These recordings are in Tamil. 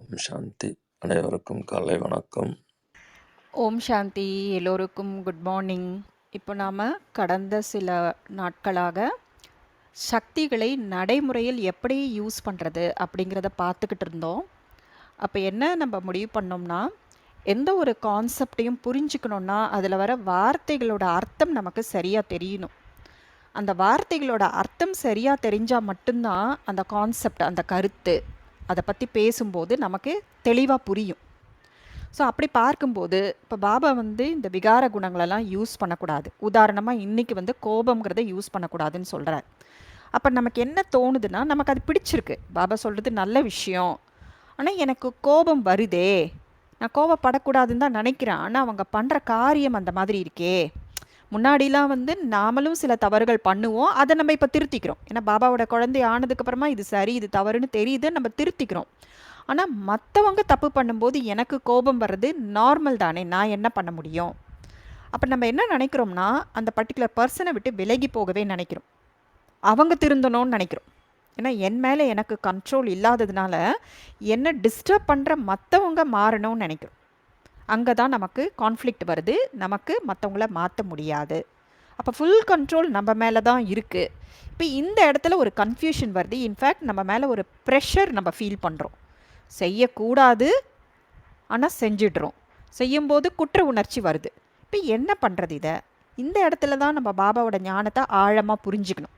சாந்தி. அனைவருக்கும் காலை வணக்கம். ஓம் சாந்தி. எல்லோருக்கும் குட் மார்னிங். இப்போ நாம் கடந்த சில நாட்களாக சக்திகளை நடைமுறையில் எப்படி யூஸ் பண்ணுறது அப்படிங்கிறத பார்த்துக்கிட்டு இருந்தோம். அப்போ என்ன நம்ம முடிவு பண்ணோம்னா, எந்த ஒரு கான்செப்டையும் புரிஞ்சுக்கணுன்னா அதில் வர வார்த்தைகளோட அர்த்தம் நமக்கு சரியாக தெரியணும். அந்த வார்த்தைகளோட அர்த்தம் சரியாக தெரிஞ்சால் மட்டும்தான் அந்த கான்செப்ட், அந்த கருத்து, அதை பற்றி பேசும்போது நமக்கு தெளிவாக புரியும். ஸோ அப்படி பார்க்கும்போது இப்போ பாபா இந்த விகார குணங்களெல்லாம் யூஸ் பண்ணக்கூடாது. உதாரணமாக இன்றைக்கி கோபங்கிறத யூஸ் பண்ணக்கூடாதுன்னு சொல்கிறார். அப்போ நமக்கு என்ன தோணுதுன்னா, நமக்கு அது பிடிச்சிருக்கு, பாபா சொல்கிறது நல்ல விஷயம், ஆனால் எனக்கு கோபம் வருதே, நான் கோபப்படக்கூடாதுன்னு தான் நினைக்கிறேன், ஆனால் அவங்க பண்ணுற காரியம் அந்த மாதிரி இருக்கே. முன்னாடிலாம் நாமளும் சில தவறுகள் பண்ணுவோம், அதை நம்ம இப்போ திருத்திக்கிறோம். ஏன்னா பாபாவோட குழந்தை ஆனதுக்கப்புறமா இது சரி இது தவறுன்னு தெரியுது, நம்ம திருத்திக்கிறோம். ஆனால் மற்றவங்க தப்பு பண்ணும்போது எனக்கு கோபம் வர்றது நார்மல் தானே, நான் என்ன பண்ண முடியும்? அப்போ நம்ம என்ன நினைக்கிறோம்னா, அந்த பர்டிகுலர் பர்சனை விட்டு விலகி போகவே நினைக்கிறோம், அவங்க திருந்தணும்னு நினைக்கிறோம். ஏன்னா என் மேலே எனக்கு கண்ட்ரோல் இல்லாததுனால என்னை டிஸ்டர்ப் பண்ணுற மற்றவங்க மாறணும்னு நினைக்கிறோம். அங்கே தான் நமக்கு கான்ஃப்ளிக்ட் வருது, நமக்கு மற்றவங்கள மாற்ற முடியாது. அப்போ ஃபுல் கண்ட்ரோல் நம்ம மேலே தான் இருக்குது. இப்போ இந்த இடத்துல ஒரு கன்ஃபியூஷன் வருது. இன்ஃபேக்ட் நம்ம மேலே ஒரு ப்ரெஷர் நம்ம ஃபீல் பண்ணுறோம். செய்யக்கூடாது, ஆனால் செஞ்சிடுறோம். செய்யும்போது குற்ற உணர்ச்சி வருது. இப்போ என்ன பண்ணுறது? இதை இந்த இடத்துல தான் நம்ம பாபாவோட ஞானத்தை ஆழமாக புரிஞ்சுக்கணும்.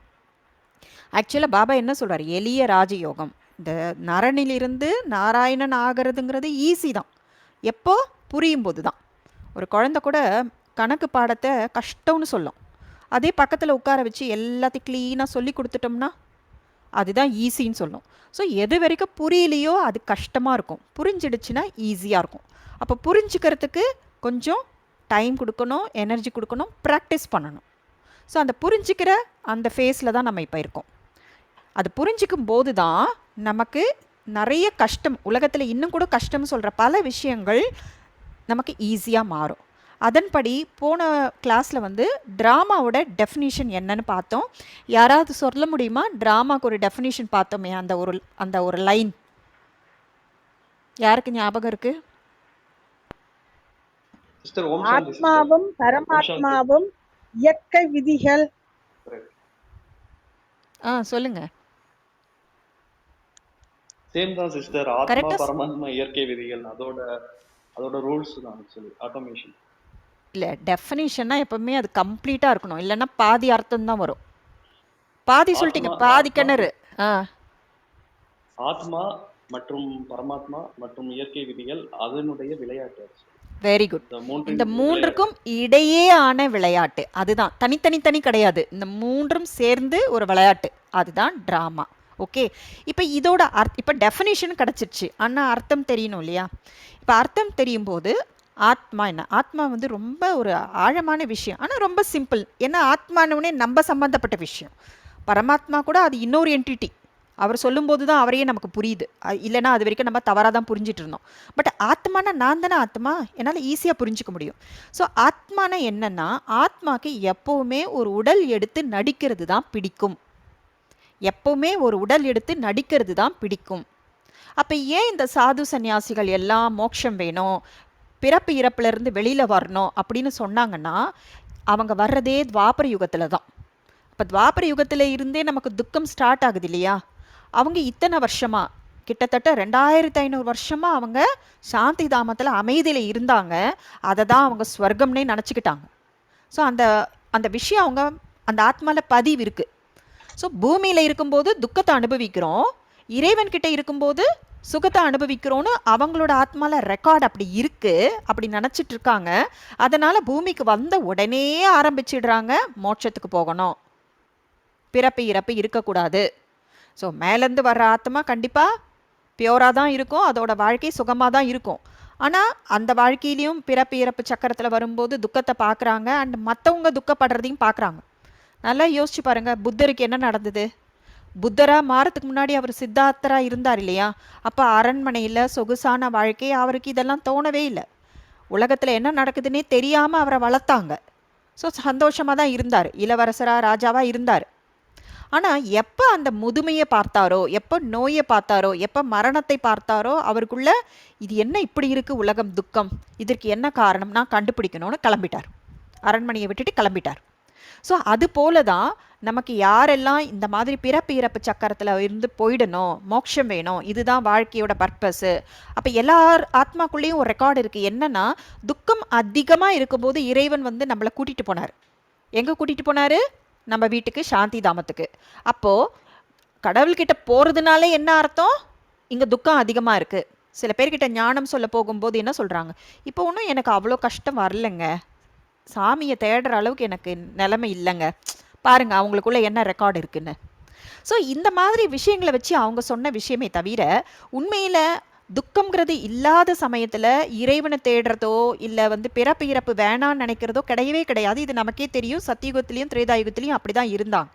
ஆக்சுவலாக பாபா என்ன சொல்கிறார்? எளிய ராஜயோகம். இந்த நரனிலிருந்து நாராயணன் ஆகிறதுங்கிறது ஈஸி தான், எப்போ புரியும் போது தான். ஒரு குழந்தை கூட கணக்கு பாடத்தை கஷ்டம்னு சொல்லும், அதே பக்கத்தில் உட்கார வச்சு எல்லாத்தையும் க்ளீனாக சொல்லி கொடுத்துட்டோம்னா அதுதான் ஈஸின்னு சொல்லும். ஸோ எது வரைக்கும் புரியலையோ அது கஷ்டமாக இருக்கும், புரிஞ்சிடுச்சுன்னா ஈஸியாக இருக்கும். அப்போ புரிஞ்சுக்கிறதுக்கு கொஞ்சம் டைம் கொடுக்கணும், எனர்ஜி கொடுக்கணும், ப்ராக்டிஸ் பண்ணணும். ஸோ அந்த புரிஞ்சிக்கிற அந்த ஃபேஸில் தான் நம்ம இப்போ இருக்கோம். அது புரிஞ்சிக்கும் போது தான் நமக்கு நிறைய கஷ்டம், உலகத்தில் இன்னும் கூட கஷ்டம்னு சொல்கிற பல விஷயங்கள் நமக்கு ஈஸியாக மாறும். அதன்படி போன கிளாஸில் ட்ராமாவோட டெஃபினிஷன் என்னன்னு பார்த்தோம். யாராவது சொல்ல முடியுமா? ட்ராமாவுக்கு ஒரு டெஃபினிஷன் பார்த்தோமே, அந்த ஒரு லைன் யாருக்கு ஞாபகம் இருக்கு? ஆத்மாவும் பரமாத்மாவும் இயற்கை விதிகள். சொல்லுங்க. சேம் தான் சிஸ்டர். ஆத்மா பரமாத்மா இயற்கை விதிகள், அதோட ரூல்ஸ் தான் ஆக்சுவலி ஆட்டோமேஷன். இல்லை, டெஃபினிஷன்னா எப்பவுமே அது கம்ப்ளீட்டாக இருக்கணும், இல்லைன்னா பாதி அர்த்தம் தான் வரும். பாதி சொல்லிட்டீங்க, பாதி கிணறு. ஆத்மா மற்றும் பரமாத்மா மற்றும் இயற்கை விதிகள் அதனுடைய விளையாட்டு. Very good. இந்த மூன்றுக்கும் இடையேயான விளையாட்டு, அதுதான். தனி கிடையாது, இந்த மூன்றும் சேர்ந்து ஒரு விளையாட்டு, அதுதான் ட்ராமா. ஓகே, இப்போ இதோட இப்போ டெஃபினிஷன் கிடச்சிருச்சு, ஆனால் அர்த்தம் தெரியணும் இல்லையா? இப்போ அர்த்தம் தெரியும் போது ஆத்மா என்ன? ஆத்மா ரொம்ப ஒரு ஆழமான விஷயம், ஆனால் ரொம்ப சிம்பிள். ஏன்னா ஆத்மானவுனே நம்ம சம்மந்தப்பட்ட விஷயம். பரமாத்மா கூட அது இன்னொரு என்டிட்டி. அவர் சொல்லும்போது தான் அவரையே நமக்கு புரியுது, இல்லைனா அது வரைக்கும் நம்ம தவறாக தான் புரிஞ்சிட்டு இருந்தோம். பட் ஆத்மானா நான் தானே ஆத்மா, என்னால் ஈஸியாக புரிஞ்சிக்க முடியும். ஸோ ஆத்மானா என்னன்னா, ஆத்மாக்கு எப்போவுமே ஒரு உடல் எடுத்து நடிக்கிறது தான் பிடிக்கும். எப்போவுமே ஒரு உடல் எடுத்து நடிக்கிறது தான் பிடிக்கும். அப்போ ஏன் இந்த சாது சன்னியாசிகள் எல்லாம் மோட்சம் வேணும், பிறப்பு இறப்புலேருந்து வெளியில் வரணும் அப்படின்னு சொன்னாங்கன்னா, அவங்க வர்றதே துவாபர யுகத்தில் தான். இப்போ துவாபர யுகத்தில் இருந்தே நமக்கு துக்கம் ஸ்டார்ட் ஆகுது இல்லையா? அவங்க இத்தனை வருஷமாக, கிட்டத்தட்ட 2500 வருஷமாக அவங்க சாந்தி தாமத்தில் அமைதியில் இருந்தாங்க. அதை தான் அவங்க ஸ்வர்க்கம்னே நினச்சிக்கிட்டாங்க. ஸோ அந்த விஷயம் அவங்க அந்த ஆத்மாவில் பதிவு இருக்குது. ஸோ பூமியில் இருக்கும்போது துக்கத்தை அனுபவிக்கிறோம், இறைவன்கிட்ட இருக்கும்போது சுகத்தை அனுபவிக்கிறோன்னு அவங்களோட ஆத்மாவில் ரெக்கார்டு அப்படி இருக்குது, அப்படி நினச்சிட்டு இருக்காங்க. அதனால் பூமிக்கு வந்த உடனே ஆரம்பிச்சிடுறாங்க மோட்சத்துக்கு போகணும், பிறப்பு இறப்பு இருக்கக்கூடாது. ஸோ மேலேருந்து வர்ற ஆத்மா கண்டிப்பாக பியூராக தான் இருக்கும், அதோட வாழ்க்கை சுகமாக தான் இருக்கும். ஆனால் அந்த வாழ்க்கையிலையும் பிறப்பு இறப்பு சக்கரத்தில் வரும்போது துக்கத்தை பார்க்குறாங்க, அண்ட் மற்றவங்க துக்கப்படுறதையும் பார்க்குறாங்க. நல்லா யோசிச்சு பாருங்கள், புத்தருக்கு என்ன நடந்தது? புத்தராக மாறத்துக்கு முன்னாடி அவர் சித்தார்த்தராக இருந்தார் இல்லையா? அப்போ அரண்மனையில் சொகுசான வாழ்க்கை, அவருக்கு இதெல்லாம் தோணவே இல்லை. உலகத்தில் என்ன நடக்குதுன்னே தெரியாமல் அவரை வளர்த்தாங்க. ஸோ சந்தோஷமாக தான் இருந்தார், இளவரசராக ராஜாவாக இருந்தார். ஆனால் எப்போ அந்த முதுமையை பார்த்தாரோ, எப்போ நோயை பார்த்தாரோ, எப்போ மரணத்தை பார்த்தாரோ, அவருக்குள்ள இது என்ன இப்படி இருக்குது உலகம், துக்கம், இதற்கு என்ன காரணம், நான் கண்டுபிடிக்கணும்னு கிளம்பிட்டார். அரண்மனையை விட்டுட்டு கிளம்பிட்டார். ஸோ அது போல தான் நமக்கு யாரெல்லாம் இந்த மாதிரி பிறப்பு இறப்பு சக்கரத்தில் இருந்து போயிடணும், மோட்சம் வேணும், இதுதான் வாழ்க்கையோட பர்பஸு. அப்போ எல்லார் ஆத்மாக்குள்ளேயும் ஒரு ரெக்கார்டு இருக்குது. என்னன்னா, துக்கம் அதிகமாக இருக்கும்போது இறைவன் வந்து நம்மளை கூட்டிகிட்டு போனார். எங்கே கூட்டிகிட்டு போனார்? நம்ம வீட்டுக்கு, சாந்தி தாமத்துக்கு. அப்போது கடவுள்கிட்ட போகிறதுனாலே என்ன அர்த்தம்? இங்கே துக்கம் அதிகமாக இருக்குது. சில பேர்கிட்ட ஞானம் சொல்ல போகும்போது என்ன சொல்கிறாங்க, இப்போ ஒன்றும் எனக்கு அவ்வளோ கஷ்டம் வரலைங்க, சாமியை தேடுற அளவுக்கு எனக்கு நிலைமை இல்லைங்க, பாருங்கள் அவங்களுக்குள்ள என்ன ரெக்கார்டு இருக்குன்னு. ஸோ இந்த மாதிரி விஷயங்களை வச்சு அவங்க சொன்ன விஷயமே தவிர, உண்மையில் துக்கம்ங்கிறது இல்லாத சமயத்தில் இறைவனை தேடுறதோ இல்லை வந்து பிறப்பு இறப்பு வேணான்னு நினைக்கிறதோ கிடையவே கிடையாது. இது நமக்கே தெரியும். சத்தியுகத்திலையும் திரேதாயுகத்திலையும் அப்படி தான் இருந்தாங்க.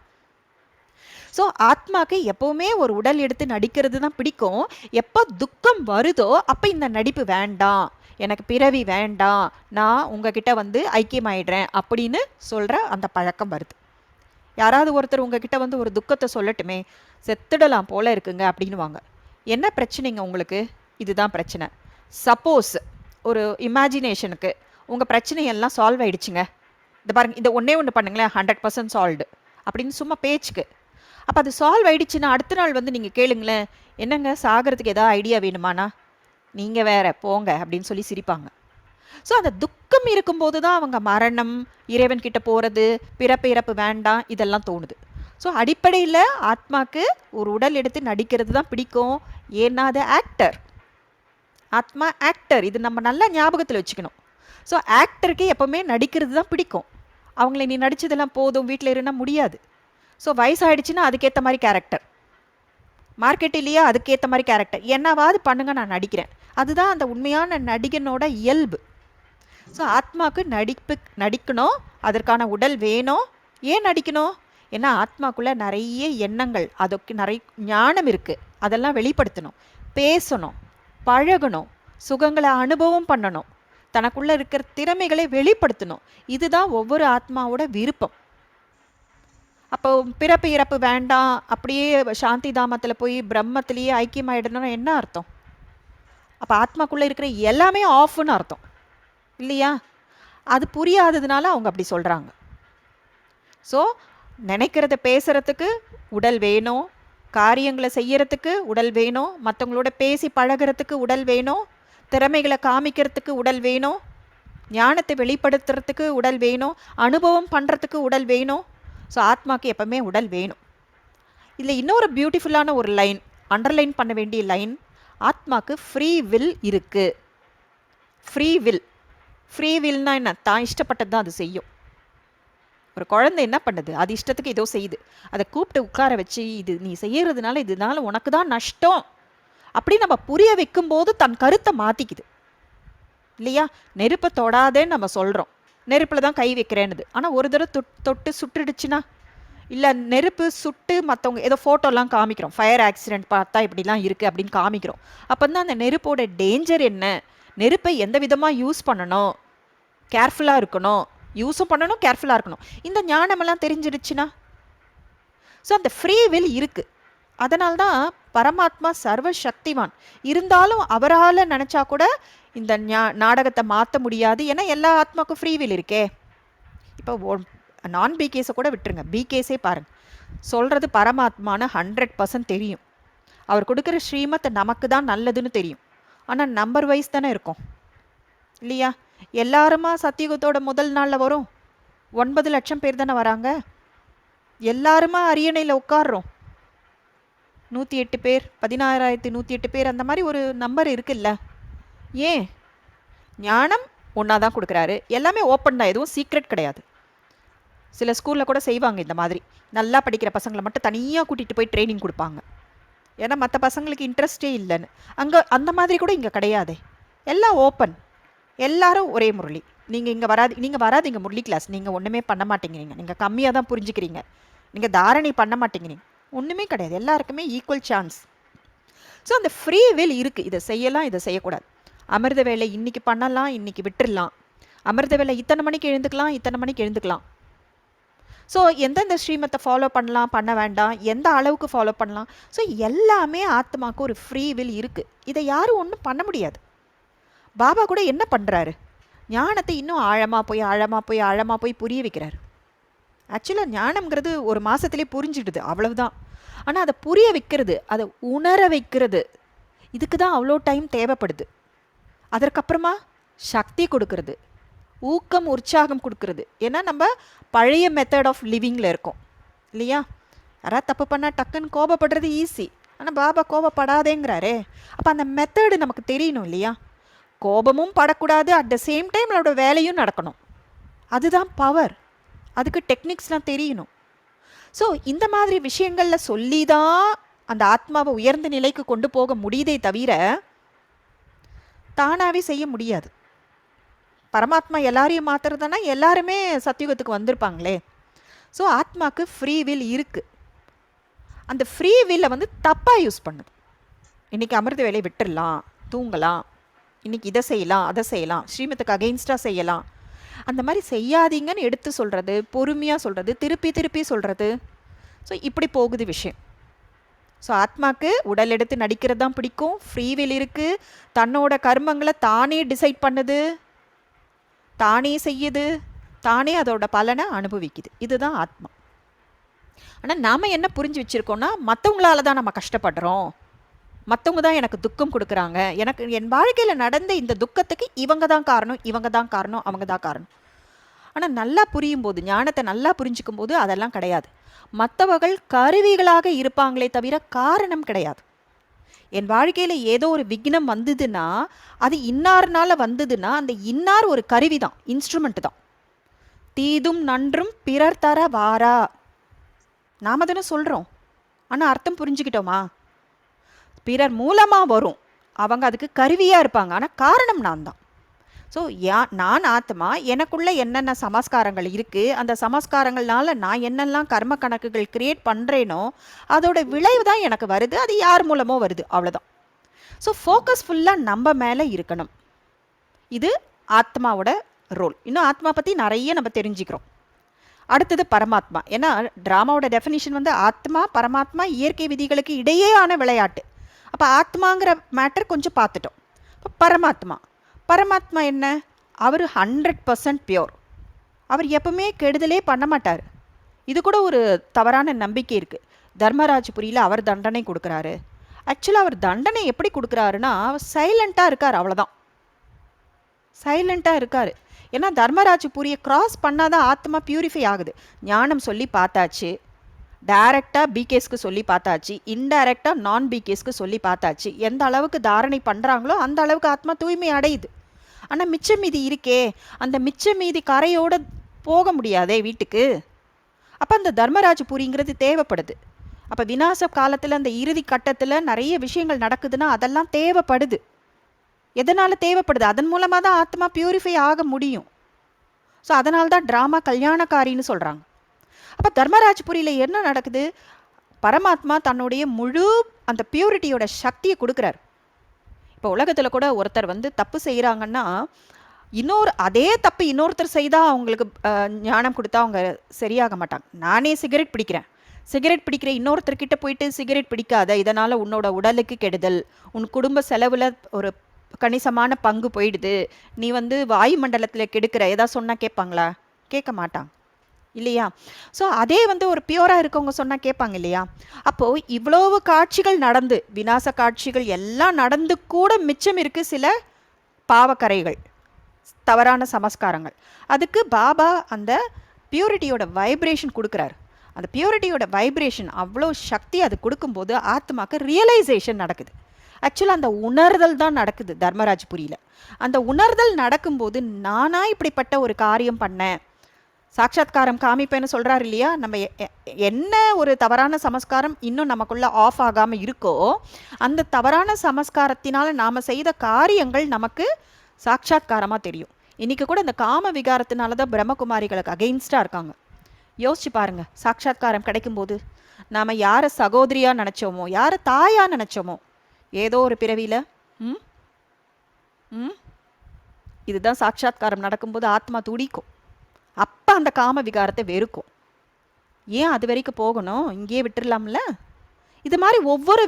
ஸோ ஆத்மாக்கு எப்போவுமே ஒரு உடல் எடுத்து நடிக்கிறது தான் பிடிக்கும். எப்போ துக்கம் வருதோ அப்போ இந்த நடிப்பு வேண்டாம், எனக்கு பிறவி வேண்டாம், நான் உங்ககிட்ட வந்து ஐக்கியமாயிடுறேன் அப்படின்னு சொல்கிற அந்த பழக்கம் வருது. யாராவது ஒருத்தர் உங்ககிட்ட வந்து ஒரு துக்கத்தை சொல்லட்டுமே, செத்துடலாம் போல இருக்குங்க அப்படின்னுவாங்க. என்ன பிரச்சனைங்க உங்களுக்கு? இதுதான் பிரச்சனை. சப்போஸ் ஒரு இமேஜினேஷனுக்கு உங்கள் பிரச்சனையெல்லாம் சால்வ் ஆகிடுச்சுங்க, இந்த பாருங்க, இந்த ஒன்று பண்ணுங்களேன், 100% சால்வ்டு அப்படின்னு சும்மா பேச்சுக்கு. அப்போ அது சால்வ் ஆகிடுச்சுன்னா அடுத்த நாள் வந்து நீங்கள் கேளுங்களேன், என்னங்க சாகிறதுக்கு ஏதாவது ஐடியா வேணுமானா, நீங்கள் வேற போங்க அப்படின்னு சொல்லி சிரிப்பாங்க. ஸோ அந்த துக்கம் இருக்கும்போது தான் அவங்க மரணம், இறைவன்கிட்ட போகிறது, பிறப்பு இறப்பு வேண்டாம் இதெல்லாம் தோணுது. ஸோ அடிப்படையில் ஆத்மாக்கு ஒரு உடல் எடுத்து நடிக்கிறது தான் பிடிக்கும். ஏன்னா அது ஆக்டர், ஆத்மா ஆக்டர். இது நம்ம நல்லா ஞாபகத்தில் வச்சுக்கணும். ஸோ ஆக்டருக்கு எப்போவுமே நடிக்கிறது தான் பிடிக்கும். அவங்கள நீ நடித்ததெல்லாம் போதும் வீட்டில் இருந்தா முடியாது. ஸோ வயசாகிடுச்சுன்னா அதுக்கேற்ற மாதிரி கேரக்டர், மார்க்கெட் இல்லையா அதுக்கேற்ற மாதிரி கேரக்டர், என்னவாவது பண்ணுங்க நான் நடிக்கிறேன். அதுதான் அந்த உண்மையான நடிகனோட இயல்பு. ஸோ ஆத்மாவுக்கு நடிக்கணும், அதற்கான உடல் வேணும். ஏன் நடிக்கணும்? ஏன்னா ஆத்மாக்குள்ளே நிறைய எண்ணங்கள், அதுக்கு நிறைய ஞானம் இருக்குது, அதெல்லாம் வெளிப்படுத்தணும், பேசணும், பழகணும், சுகங்களை அனுபவம் பண்ணணும், தனக்குள்ளே இருக்கிற திறமைகளை வெளிப்படுத்தணும். இதுதான் ஒவ்வொரு ஆத்மாவோட விருப்பம். அப்போ பிறப்பு இறப்பு வேண்டாம், அப்படியே சாந்தி தாமத்தில் போய் பிரம்மத்திலேயே ஐக்கியமாயிடணும்னு என்ன அர்த்தம்? அப்போ ஆத்மாக்குள்ளே இருக்கிற எல்லாமே ஆஃப்னு அர்த்தம் இல்லையா? அது புரியாததுனால அவங்க அப்படி சொல்கிறாங்க. ஸோ நினைக்கிறத பேசுகிறதுக்கு உடல் வேணும், காரியங்களை செய்யறதுக்கு உடல் வேணும், மற்றவங்களோட பேசி பழகிறதுக்கு உடல் வேணும், திறமைகளை காமிக்கிறதுக்கு உடல் வேணும், ஞானத்தை வெளிப்படுத்துறதுக்கு உடல் வேணும், அனுபவம் பண்ணுறதுக்கு உடல் வேணும். ஸோ ஆத்மாக்கு எப்பவுமே உடல் வேணும். இதில் இன்னொரு பியூட்டிஃபுல்லான ஒரு லைன், அண்டர்லைன் பண்ண வேண்டிய லைன், ஆத்மாக்கு ஃப்ரீ வில் இருக்குது. ஃப்ரீ வில், ஃப்ரீ வில்னா என்ன? தான் இஷ்டப்பட்டது தான் அது செய்யும். ஒரு குழந்தை என்ன பண்ணுது, அது இஷ்டத்துக்கு ஏதோ செய்யுது, அதை கூப்பிட்டு உட்கார வச்சு இது நீ செய்யறதுனால இதனால உனக்கு தான் நஷ்டம் அப்படி நம்ம புரிய வைக்கும்போது தன் கருத்தை மாற்றிக்குது இல்லையா? நெருப்பை தொடாதேன்னு நம்ம சொல்கிறோம், நெருப்பில் தான் கை வைக்கிறேன்னுது. ஆனால் ஒரு தடவை தொட்டு சுட்டுடுச்சுன்னா, இல்லை நெருப்பு சுட்டு மற்றவங்க ஏதோ ஃபோட்டோலாம் காமிக்கிறோம், ஃபயர் ஆக்சிடெண்ட் பார்த்தா இப்படிலாம் இருக்குது அப்படின்னு காமிக்கிறோம். அப்போ தான் அந்த நெருப்போட டேஞ்சர் என்ன, நெருப்பை எந்த விதமாக யூஸ் பண்ணணும், கேர்ஃபுல்லாக இருக்கணும், யூஸும் பண்ணணும், கேர்ஃபுல்லாக இருக்கணும், இந்த ஞானமெல்லாம் தெரிஞ்சிடுச்சுன்னா. ஸோ அந்த ஃப்ரீ வில் இருக்குது. அதனால்தான் பரமாத்மா சர்வ சக்திவான். இருந்தாலும் அவரால் நினச்சா கூட இந்த நாடகத்தை மாற்ற முடியாது. ஏன்னா எல்லா ஆத்மாவுக்கும் ஃப்ரீ வில் இருக்கே. இப்போ நான் பிகேஸை கூட விட்டுருங்க, பிகேஸே பாருங்கள், சொல்கிறது பரமாத்மான்னு 100% தெரியும். அவர் கொடுக்குற ஸ்ரீமத்தை நமக்கு தான் நல்லதுன்னு தெரியும். ஆனால் நம்பர் வைஸ் தானே இருக்கும் இல்லையா? எல்லாருமா சத்தியுகத்தோட முதல் நாளில் வரும்? 9 லட்சம் பேர் தானே வராங்க. எல்லாருமா அரியணையில் உட்காடுறோம், 108 பேர், 16,108 பேர், அந்த மாதிரி ஒரு நம்பர் இருக்குல்ல. ஏன்? ஞானம் ஒன்றா தான் கொடுக்குறாரு, எல்லாமே ஓப்பன் தான், எதுவும் சீக்ரெட் கிடையாது. சில ஸ்கூலில் கூட செய்வாங்க இந்த மாதிரி, நல்லா படிக்கிற பசங்களை மட்டும் தனியாக கூட்டிகிட்டு போய் ட்ரைனிங் கொடுப்பாங்க, ஏன்னா மற்ற பசங்களுக்கு இன்ட்ரெஸ்டே இல்லைன்னு. அங்கே அந்த மாதிரி கூட இங்கே கிடையாதே, எல்லாம் ஓப்பன், எல்லாரும் ஒரே முரளி. நீங்கள் வராதிங்க முரளி கிளாஸ், நீங்கள் ஒன்றுமே பண்ண மாட்டேங்கிறீங்க, நீங்கள் கம்மியாக தான் புரிஞ்சுக்கிறீங்க, நீங்கள் தாரணை பண்ண மாட்டேங்கிறீங்க, ஒன்றுமே கிடையாது, எல்லாருக்குமே ஈக்குவல் சான்ஸ். ஸோ அந்த ஃப்ரீ வில் இருக்குது, இதை செய்யலாம் இதை செய்யக்கூடாது. அமிர்த வேலை இன்றைக்கி பண்ணலாம், இன்றைக்கி விட்டுடலாம். அமிர்த வேலை இத்தனை மணிக்கு எழுந்துக்கலாம், இத்தனை மணிக்கு எழுந்துக்கலாம். ஸோ எந்தெந்த ஸ்ரீமத்தை ஃபாலோ பண்ணலாம், பண்ண வேண்டாம், எந்த அளவுக்கு ஃபாலோ பண்ணலாம், ஸோ எல்லாமே ஆத்மாவுக்கு ஒரு ஃப்ரீ வில் இருக்குது. இதை யாரும் ஒன்றும் பண்ண முடியாது. பாபா கூட என்ன பண்ணுறாரு, ஞானத்தை இன்னும் ஆழமாக போய் புரிய வைக்கிறாரு. ஆக்சுவலாக ஞானம்ங்கிறது ஒரு மாதத்துலேயே புரிஞ்சிடுது, அவ்வளவுதான். ஆனால் அதை புரிய வைக்கிறது, அதை உணர வைக்கிறது, இதுக்கு தான் அவ்வளோ டைம் தேவைப்படுது. அதற்கப்புறமா சக்தி கொடுக்கறது, ஊக்கம் உற்சாகம் கொடுக்கறது. ஏன்னா நம்ம பழைய மெத்தட் ஆஃப் லிவிங்கில் இருக்கோம் இல்லையா. யாராவது தப்பு பண்ணால் டக்குன்னு கோபப்படுறது ஈஸி, ஆனால் பாபா கோபப்படாதேங்கிறாரே. அப்போ அந்த மெத்தடு நமக்கு தெரியணும் இல்லையா. கோபமும் படக்கூடாது, அட் த சேம் டைம் நம்மளோட வேலையும் நடக்கணும். அதுதான் பவர். அதுக்கு டெக்னிக்ஸ்லாம் தெரியணும். ஸோ இந்த மாதிரி விஷயங்களில் சொல்லி தான் அந்த ஆத்மாவை உயர்ந்த நிலைக்கு கொண்டு போக முடியுதே தவிர தானாகவே செய்ய முடியாது. பரமாத்மா எல்லாரையும் மாற்றுறதுனா எல்லாருமே சத்தியுகத்துக்கு வந்திருப்பாங்களே. ஸோ ஆத்மாவுக்கு ஃப்ரீ வில் இருக்குது. அந்த ஃப்ரீ வில்லை வந்து தப்பாக யூஸ் பண்ணுது. இன்றைக்கி அமிர்த வேலையை விட்டுடலாம், தூங்கலாம், இன்றைக்கி இதை செய்யலாம், அதை செய்யலாம், ஸ்ரீமத்துக்கு அகெயின்ஸ்டாக செய்யலாம், அந்த மாதிரி செய்யாதீங்கன்னு எடுத்து சொல்கிறது, பொறுமையாக சொல்கிறது, திருப்பி சொல்கிறது. ஸோ இப்படி போகுது விஷயம். ஸோ ஆத்மாவுக்கு உடல் எடுத்து நடிக்கிறது தான் பிடிக்கும், ஃப்ரீ வில் இருக்குது, தன்னோட கர்மங்களை தானே டிசைட் பண்ணுது, தானே செய்யுது, தானே அதோட பலனை அனுபவிக்குது. இதுதான் ஆத்மா. ஆனால் நாம் என்ன புரிஞ்சு வச்சுருக்கோன்னா, மற்றவங்களால தான் நம்ம கஷ்டப்படுறோம், மற்றவங்க தான் எனக்கு துக்கம் கொடுக்குறாங்க, எனக்கு என் வாழ்க்கையில் நடந்த இந்த துக்கத்துக்கு இவங்க தான் காரணம், அவங்க தான் காரணம். ஆனால் நல்லா புரியும் போது, ஞானத்தை நல்லா புரிஞ்சுக்கும் போது அதெல்லாம் கிடையாது. மற்றவர்கள் கருவிகளாக இருப்பாங்களே தவிர காரணம் கிடையாது. என் வாழ்க்கையில் ஏதோ ஒரு விக்னம் வந்ததுன்னா, அது இன்னார்னால வந்ததுன்னா, அந்த இன்னார் ஒரு கருவி தான், இன்ஸ்ட்ருமெண்ட் தான். தீதும் நன்றும் பிறர் தர வாரா, நாம தானே சொல்கிறோம். ஆனால் அர்த்தம் புரிஞ்சுக்கிட்டோமா? பிறர் மூலமாக வரும், அவங்க அதுக்கு கருவியாக இருப்பாங்க, ஆனால் காரணம் நான் தான். ஸோ நான் ஆத்மா, எனக்குள்ளே என்னென்ன சமஸ்காரங்கள் இருக்குது, அந்த சமஸ்காரங்கள்னால நான் என்னெல்லாம் கர்ம கணக்குகள் கிரியேட் பண்ணுறேனோ அதோட விளைவு தான் எனக்கு வருது. அது யார் மூலமோ வருது, அவ்வளோதான். ஸோ ஃபோக்கஸ் ஃபுல்லாக நம்ம மேலே இருக்கணும். இது ஆத்மாவோட ரோல். இன்னும் ஆத்மா பற்றி நிறைய நம்ம தெரிஞ்சுக்கிறோம். அடுத்தது பரமாத்மா. ஏன்னா ட்ராமாவோட டெஃபினிஷன் வந்து ஆத்மா பரமாத்மா இயற்கை விதிகளுக்கு இடையேயான விளையாட்டு. அப்போ ஆத்மாங்கிற மேட்டர் கொஞ்சம் பார்த்துட்டோம். இப்போ பரமாத்மா என்ன, அவர் 100% பியோர். அவர் எப்பவுமே கெடுதலே பண்ண மாட்டார். இது கூட ஒரு தவறான நம்பிக்கை இருக்குது. தர்மராஜபுரியில் அவர் தண்டனை கொடுக்குறாரு. ஆக்சுவலாக அவர் தண்டனை எப்படி கொடுக்குறாருன்னா, சைலண்ட்டாக இருக்கார், அவ்வளோதான். சைலண்ட்டாக இருக்கார். ஏன்னா தர்மராஜபுரியை கிராஸ் பண்ணாதான் ஆத்மா பியூரிஃபை ஆகுது. ஞானம் சொல்லி பார்த்தாச்சு, டைரெக்டாக பிகேஸ்க்கு சொல்லி பார்த்தாச்சு, இன்டைரக்டாக நான் பிகேஸ்க்கு சொல்லி பார்த்தாச்சு. எந்த அளவுக்கு தாரணை பண்ணுறாங்களோ அந்த அளவுக்கு ஆத்மா தூய்மை அடையுது. ஆனால் மிச்ச மீதி இருக்கே, அந்த மிச்ச மீதி கரையோடு போக முடியாதே வீட்டுக்கு. அப்போ அந்த தர்மராஜபுரிங்கிறது தேவைப்படுது. அப்போ விநாச காலத்தில் அந்த இறுதி கட்டத்தில் நிறைய விஷயங்கள் நடக்குதுன்னா அதெல்லாம் தேவைப்படுது. எதனால் தேவைப்படுது? அதன் மூலமாக தான் ஆத்மா பியூரிஃபை ஆக முடியும். ஸோ அதனால தான் ட்ராமா கல்யாணக்காரின்னு சொல்கிறாங்க. அப்போ தர்மராஜபுரியில் என்ன நடக்குது? பரமாத்மா தன்னுடைய முழு அந்த பியூரிட்டியோட சக்தியை கொடுக்குறாரு. இப்போ உலகத்தில் கூட ஒருத்தர் வந்து தப்பு செய்கிறாங்கன்னா, அதே தப்பு இன்னொருத்தர் செய்தால் அவங்களுக்கு ஞானம் கொடுத்தா அவங்க சரியாக மாட்டாங்க. நானே சிகரெட் பிடிக்கிற இன்னொருத்தர்கிட்ட போயிட்டு சிகரெட் பிடிக்காத, இதனால் உன்னோட உடலுக்கு கெடுதல், உன் குடும்ப செலவில் ஒரு கணிசமான பங்கு போயிடுது, நீ வந்து வாயுமண்டலத்தில் கெடுக்கிற, ஏதாவது சொன்னால் கேட்பாங்களா? கேட்க மாட்டாங்க இல்லையா. ஸோ அதே வந்து ஒரு பியூராக இருக்கவங்க சொன்னால் கேட்பாங்க இல்லையா. அப்போது இவ்வளவு காட்சிகள் நடந்து, விநாச காட்சிகள் எல்லாம் நடந்து கூட மிச்சம் இருக்குது சில பாவக்கரைகள், தவறான சமஸ்காரங்கள். அதுக்கு பாபா அந்த பியூரிட்டியோட வைப்ரேஷன் கொடுக்குறாரு. அந்த பியூரிட்டியோட வைப்ரேஷன் அவ்வளோ சக்தி அது கொடுக்கும்போது ஆத்மாக்கு ரியலைசேஷன் நடக்குது. ஆக்சுவலாக அந்த உணர்தல் தான் நடக்குது தர்மராஜபுரியில். அந்த உணர்தல் நடக்கும்போது நானா இப்படிப்பட்ட ஒரு காரியம் பண்ணேன், சாட்சாத்காரம் காமிப்பேன்னு சொல்கிறார் இல்லையா. நம்ம என்ன ஒரு தவறான சமஸ்காரம் இன்னும் நமக்குள்ளே ஆஃப் ஆகாமல் இருக்கோ, அந்த தவறான சமஸ்காரத்தினால் நாம் செய்த காரியங்கள் நமக்கு சாட்சாத்காரமாக தெரியும். இன்றைக்கி கூட இந்த காம விகாரத்தினால தான் பிரம்மகுமாரிகளுக்கு அகெயின்ஸ்டாக இருக்காங்க. யோசிச்சு பாருங்கள், சாட்சாத்காரம் கிடைக்கும்போது நாம் யாரை சகோதரியாக நினச்சோமோ, யாரை தாயாக நினச்சோமோ, ஏதோ ஒரு பிறவியில் இதுதான் சாட்சாத்காரம் நடக்கும்போது ஆத்மா துடிக்கும். அப்போ அந்த காம விகாரத்தை வெறுக்கும். ஏன் அது வரைக்கும் போகணும், இங்கேயே விட்டுறலாம்ல. இது மாதிரி ஒவ்வொரு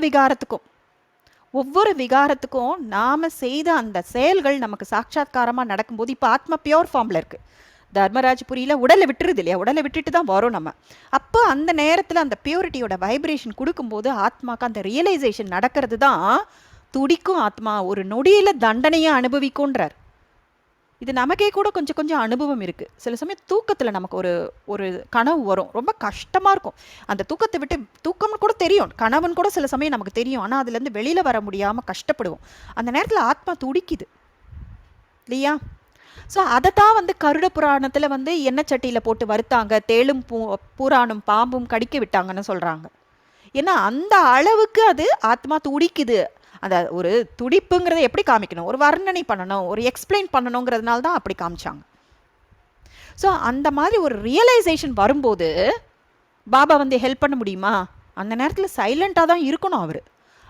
விகாரத்துக்கும் நாம் செய்த அந்த செயல்கள் நமக்கு சாட்சாத்காரமாக நடக்கும்போது, இப்போ ஆத்மா பியோர் ஃபார்மில் இருக்குது. தர்மராஜ்புரியில் உடலை விட்டுருது இல்லையா, உடலை விட்டுட்டு தான் வரும் நம்ம. அப்போ அந்த நேரத்தில் அந்த பியூரிட்டியோட வைப்ரேஷன் கொடுக்கும்போது ஆத்மாக்கு அந்த ரியலைசேஷன் நடக்கிறது தான் துடிக்கும் ஆத்மா. ஒரு நொடியில் தண்டனையை அனுபவிக்கும்ன்றார். இது நமக்கே கூட கொஞ்சம் கொஞ்சம் அனுபவம் இருக்குது. சில சமயம் தூக்கத்தில் நமக்கு ஒரு கனவு வரும், ரொம்ப கஷ்டமாக இருக்கும். அந்த தூக்கத்தை விட்டு, தூக்கம்னு கூட தெரியும், கனவுன்னு கூட சில சமயம் நமக்கு தெரியும், ஆனால் அதுலேருந்து வெளியில் வர முடியாமல் கஷ்டப்படுவோம். அந்த நேரத்தில் ஆத்மா துடிக்குது இல்லையா. ஸோ அதை தான் கருட புராணத்தில் எண்ணெய் சட்டியில் போட்டு வறுத்தாங்க, தேளும் பூரானும் பாம்பும் கடிக்க விட்டாங்கன்னு சொல்கிறாங்க. ஏன்னா அந்த அளவுக்கு அது ஆத்மா துடிக்குது. அந்த ஒரு துடிப்புங்கிறத எப்படி காமிக்கணும், ஒரு வர்ணனை பண்ணணும், ஒரு எக்ஸ்பிளைன் பண்ணணுங்கிறதுனால தான் அப்படி காமிச்சாங்க. ஸோ அந்த மாதிரி ஒரு ரியலைசேஷன் வரும்போது பாபா ஹெல்ப் பண்ண முடியுமா? அந்த நேரத்தில் சைலண்ட்டாக தான் இருக்கணும் அவர்.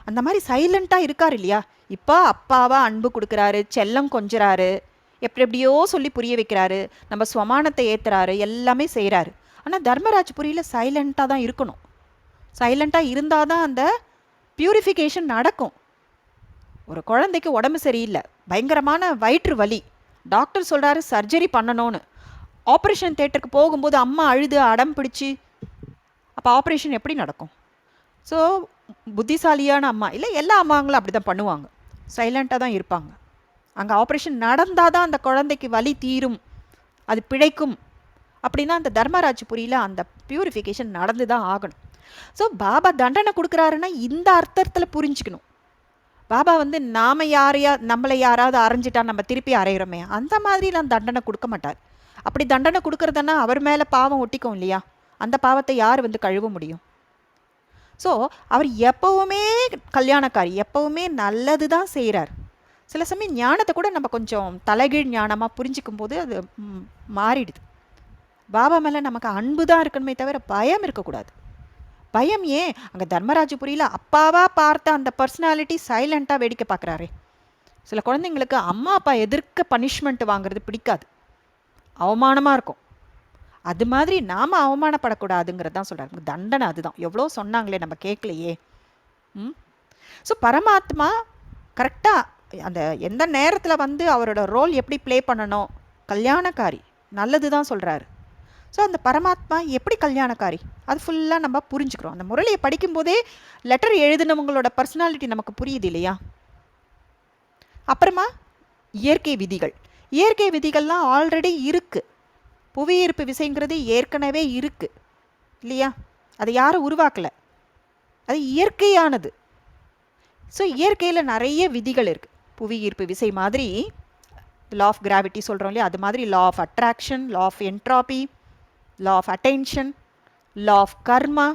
அந்த மாதிரி சைலண்ட்டாக இருக்கார் இல்லையா. இப்போ அப்பாவா அன்பு கொடுக்குறாரு, செல்லம் கொஞ்சறாரு, எப்படியோ சொல்லி புரிய வைக்கிறாரு, நம்ம ஸ்வமானத்தை ஏற்றுறாரு, எல்லாமே செய்கிறாரு. ஆனால் தர்மராஜ்புரியில் சைலண்ட்டாக தான் இருக்கணும். சைலண்ட்டாக இருந்தால் தான் அந்த பியூரிஃபிகேஷன் நடக்கும். ஒரு குழந்தைக்கு உடம்பு சரியில்லை, பயங்கரமான வயிற்று வலி, டாக்டர் சொல்கிறாரு சர்ஜரி பண்ணணும்னு. ஆப்ரேஷன் தேட்டருக்கு போகும்போது அம்மா அழுது அடம் பிடிச்சி, அப்போ ஆப்ரேஷன் எப்படி நடக்கும்? ஸோ புத்திசாலியான அம்மா இல்லை, எல்லா அம்மாங்களும் அப்படி தான் பண்ணுவாங்க, சைலண்ட்டாக தான் இருப்பாங்க. அங்கே ஆப்ரேஷன் நடந்தால் தான் அந்த குழந்தைக்கு வலி தீரும், அது பிழைக்கும். அப்படின்னா அந்த தர்மராஜ்புரியில் அந்த பியூரிஃபிகேஷன் நடந்து தான் ஆகணும். ஸோ பாபா தண்டனை கொடுக்குறாருன்னா இந்த அர்த்தத்தில் புரிஞ்சுக்கணும். பாபா நாம் நம்மளை யாராவது அரைஞ்சிட்டா நம்ம திருப்பி அரைகிறோமே, அந்த மாதிரிலாம் தண்டனை கொடுக்க மாட்டார். அப்படி தண்டனை கொடுக்குறதுன்னா அவர் மேலே பாவம் ஒட்டிக்கும் இல்லையா, அந்த பாவத்தை யார் கழுவ முடியும்? ஸோ அவர் எப்போவுமே கல்யாணக்காரி, எப்போவுமே நல்லது தான் செய்கிறார். சில சமயம் ஞானத்தை கூட நம்ம கொஞ்சம் தலைகீழ் ஞானமாக புரிஞ்சிக்கும் போது அது மாறிடுது. பாபா மேலே நமக்கு அன்பு தான் இருக்கணுமே தவிர பயம் இருக்கக்கூடாது. பயம் ஏன்? அங்கே தர்மராஜ்புரியில் அப்பாவா பார்த்த அந்த பர்சனாலிட்டி சைலண்ட்டாக வேடிக்கை பார்க்குறாரே. சில குழந்தைங்களுக்கு அம்மா அப்பா எதிர்க்க பனிஷ்மெண்ட் வாங்குறது பிடிக்காது, அவமானமாக இருக்கும். அது மாதிரி நாம் அவமானப்படக்கூடாதுங்கிறது தான் சொல்கிறாங்க. தண்டனை அதுதான். எவ்வளோ சொன்னாங்களே, நம்ம கேட்கலையே. ஸோ பரமாத்மா கரெக்டாக அந்த எந்த நேரத்தில் அவரோட ரோல் எப்படி ப்ளே பண்ணணும், கல்யாணக்காரி, நல்லது தான் சொல்கிறாரு. ஸோ அந்த பரமாத்மா எப்படி கல்யாணக்காரி, அது ஃபுல்லாக நம்ம புரிஞ்சுக்கிறோம். அந்த முரளியை படிக்கும்போதே லெட்டர் எழுதினவங்களோட பர்சனாலிட்டி நமக்கு புரியுது இல்லையா. அப்புறமா இயற்கை விதிகள்லாம் ஆல்ரெடி இருக்குது. புவியீர்ப்பு விசைங்கிறது ஏற்கனவே இருக்குது இல்லையா, அதை யாரும் உருவாக்கலை, அது இயற்கையானது. ஸோ இயற்கையில் நிறைய விதிகள் இருக்குது. புவியீர்ப்பு விசை மாதிரி லா ஆஃப் கிராவிட்டி சொல்கிறோம் இல்லையா, அது மாதிரி law of attraction, law of entropy, law of attention, law of karma,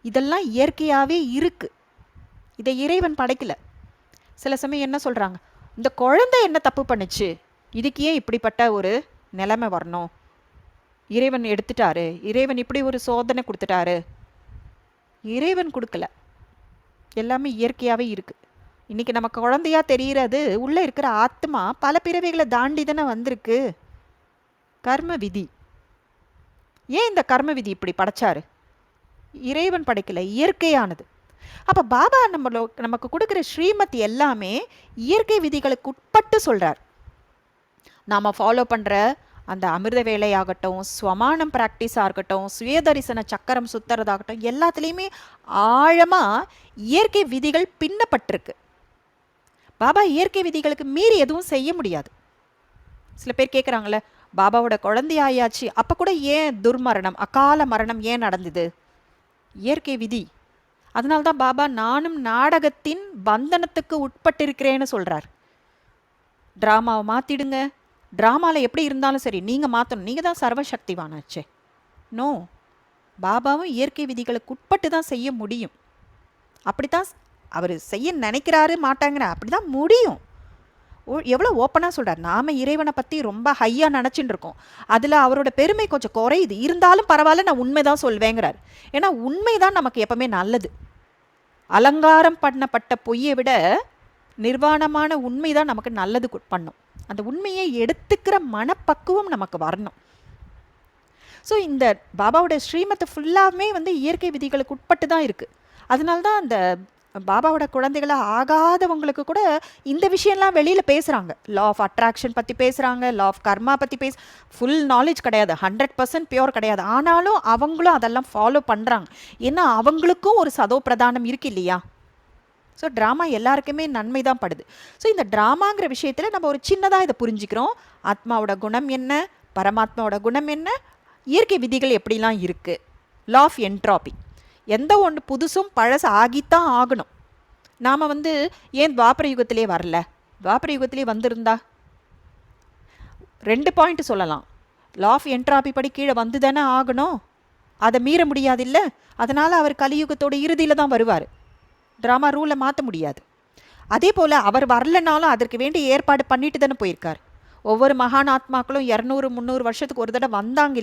இதெல்லாம் இயற்கையாகவே இருக்குது. இதை இறைவன் படைக்கல. சில சமயம் என்ன சொல்கிறாங்க, இந்த குழந்தை என்ன தப்பு பண்ணுச்சு, இதுக்கு ஏன் இப்படிப்பட்ட ஒரு நிலைமை வரணும், இறைவன் எடுத்துட்டாரு, இறைவன் இப்படி ஒரு சோதனை கொடுத்துட்டாரு. இறைவன் கொடுக்கல, எல்லாமே இயற்கையாகவே இருக்குது. இன்றைக்கி நமக்கு குழந்தையாக தெரிகிறது உள்ளே இருக்கிற ஆத்மா பல பிறவைகளை தாண்டி தானே வந்திருக்கு. கர்ம விதி. ஏன் இந்த கர்ம விதி இப்படி படைச்சாரு? இறைவன் படைக்கல, இயற்கையானது. அப்போ பாபா நமக்கு கொடுக்குற ஸ்ரீமத் எல்லாமே இயற்கை விதிகளுக்கு உட்பட்டு சொல்கிறார். நாம் ஃபாலோ பண்ணுற அந்த அமிர்த வேலையாகட்டும், ஸ்வமானம் ப்ராக்டிஸாக இருக்கட்டும், சுயதரிசன சக்கரம் சுற்றுறதாகட்டும், எல்லாத்துலேயுமே ஆழமாக இயற்கை விதிகள் பின்னப்பட்டிருக்கு. பாபா இயற்கை விதிகளுக்கு மீறி எதுவும் செய்ய முடியாது. சில பேர் கேட்குறாங்களே, பாபாவோட குழந்தையாயாச்சு, அப்போ கூட ஏன் துர்மரணம், அகால மரணம் ஏன் நடந்தது? இயற்கை விதி. அதனால்தான் பாபா நானும் நாடகத்தின் பந்தனத்துக்கு உட்பட்டிருக்கிறேன்னு சொல்கிறார். ட்ராமாவை மாற்றிடுங்க, ட்ராமாவில் எப்படி இருந்தாலும் சரி நீங்கள் மாற்றணும், நீங்கள் தான் சர்வசக்திவானாச்சே. நோ, பாபாவும் இயற்கை விதிகளுக்கு உட்பட்டு தான் செய்ய முடியும். அப்படித்தான் அவர் செய்ய நினைக்கிறாரு, மாட்டாங்கிற அப்படி தான் முடியும். எவ்வளோ ஓப்பனாக சொல்கிறார். நாம் இறைவனை பற்றி ரொம்ப ஹையாக நினச்சிட்டு இருக்கோம், அதில் அவரோட பெருமை கொஞ்சம் குறையுது, இருந்தாலும் பரவாயில்ல நான் உண்மை தான் சொல்வேங்கிறார். ஏன்னா உண்மை தான் நமக்கு எப்பவுமே நல்லது. அலங்காரம் பண்ணப்பட்ட பொய்யை விட நிர்வாணமான உண்மை தான் நமக்கு நல்லது பண்ணும். அந்த உண்மையை எடுத்துக்கிற மனப்பக்குவம் நமக்கு வரணும். ஸோ இந்த பாபாவோட ஸ்ரீமத்தை ஃபுல்லாமே வந்து இயற்கை விதிகளுக்கு உட்பட்டு தான் இருக்குது. அதனால தான் அந்த பாபாவோட குழந்தைகளாக ஆகாதவங்களுக்கு கூட இந்த விஷயம்லாம் வெளியில் பேசுகிறாங்க. லா ஆஃப் அட்ராக்ஷன் பற்றி பேசுகிறாங்க, லா ஆஃப் கர்மா பற்றி ஃபுல் நாலேஜ் கிடையாது, 100% பியோர் கிடையாது. ஆனாலும் அவங்களும் அதெல்லாம் ஃபாலோ பண்ணுறாங்க. ஏன்னா அவங்களுக்கும் ஒரு சதோ பிரதானம் இருக்கு இல்லையா? ஸோ ட்ராமா எல்லாருக்குமே நன்மை தான் படுது. ஸோ இந்த ட்ராமாங்கிற விஷயத்தில் நம்ம ஒரு சின்னதாக இதை புரிஞ்சுக்கிறோம். ஆத்மாவோட குணம் என்ன, பரமாத்மாவோட குணம் என்ன, இயற்கை விதிகள் எப்படிலாம் இருக்குது, லா ஆஃப் என்ட்ராபி. எந்த ஒன்று புதுசும் பழசு ஆகித்தான் ஆகணும். நாம் வந்து ஏன் துவாபர யுகத்திலே வரல, துவாபர யுகத்திலே வந்திருந்தா 2 பாயிண்ட் சொல்லலாம். லா ஆஃப் என்ட்ராபி படி கீழே வந்து தானே ஆகணும், அதை மீற முடியாது இல்லை. அதனால் அவர் கலியுகத்தோட இறுதியில் தான் வருவார், ட்ராமா ரூலை மாற்ற முடியாது. அதே போல் அவர் வரலனாலும் அதற்கு வேண்டிய ஏற்பாடு பண்ணிட்டு தானே போயிருக்கார். ஒவ்வொரு மகான் ஆத்மாக்களும் 200-300 வருஷத்துக்கு ஒரு தடவை வந்தாங்க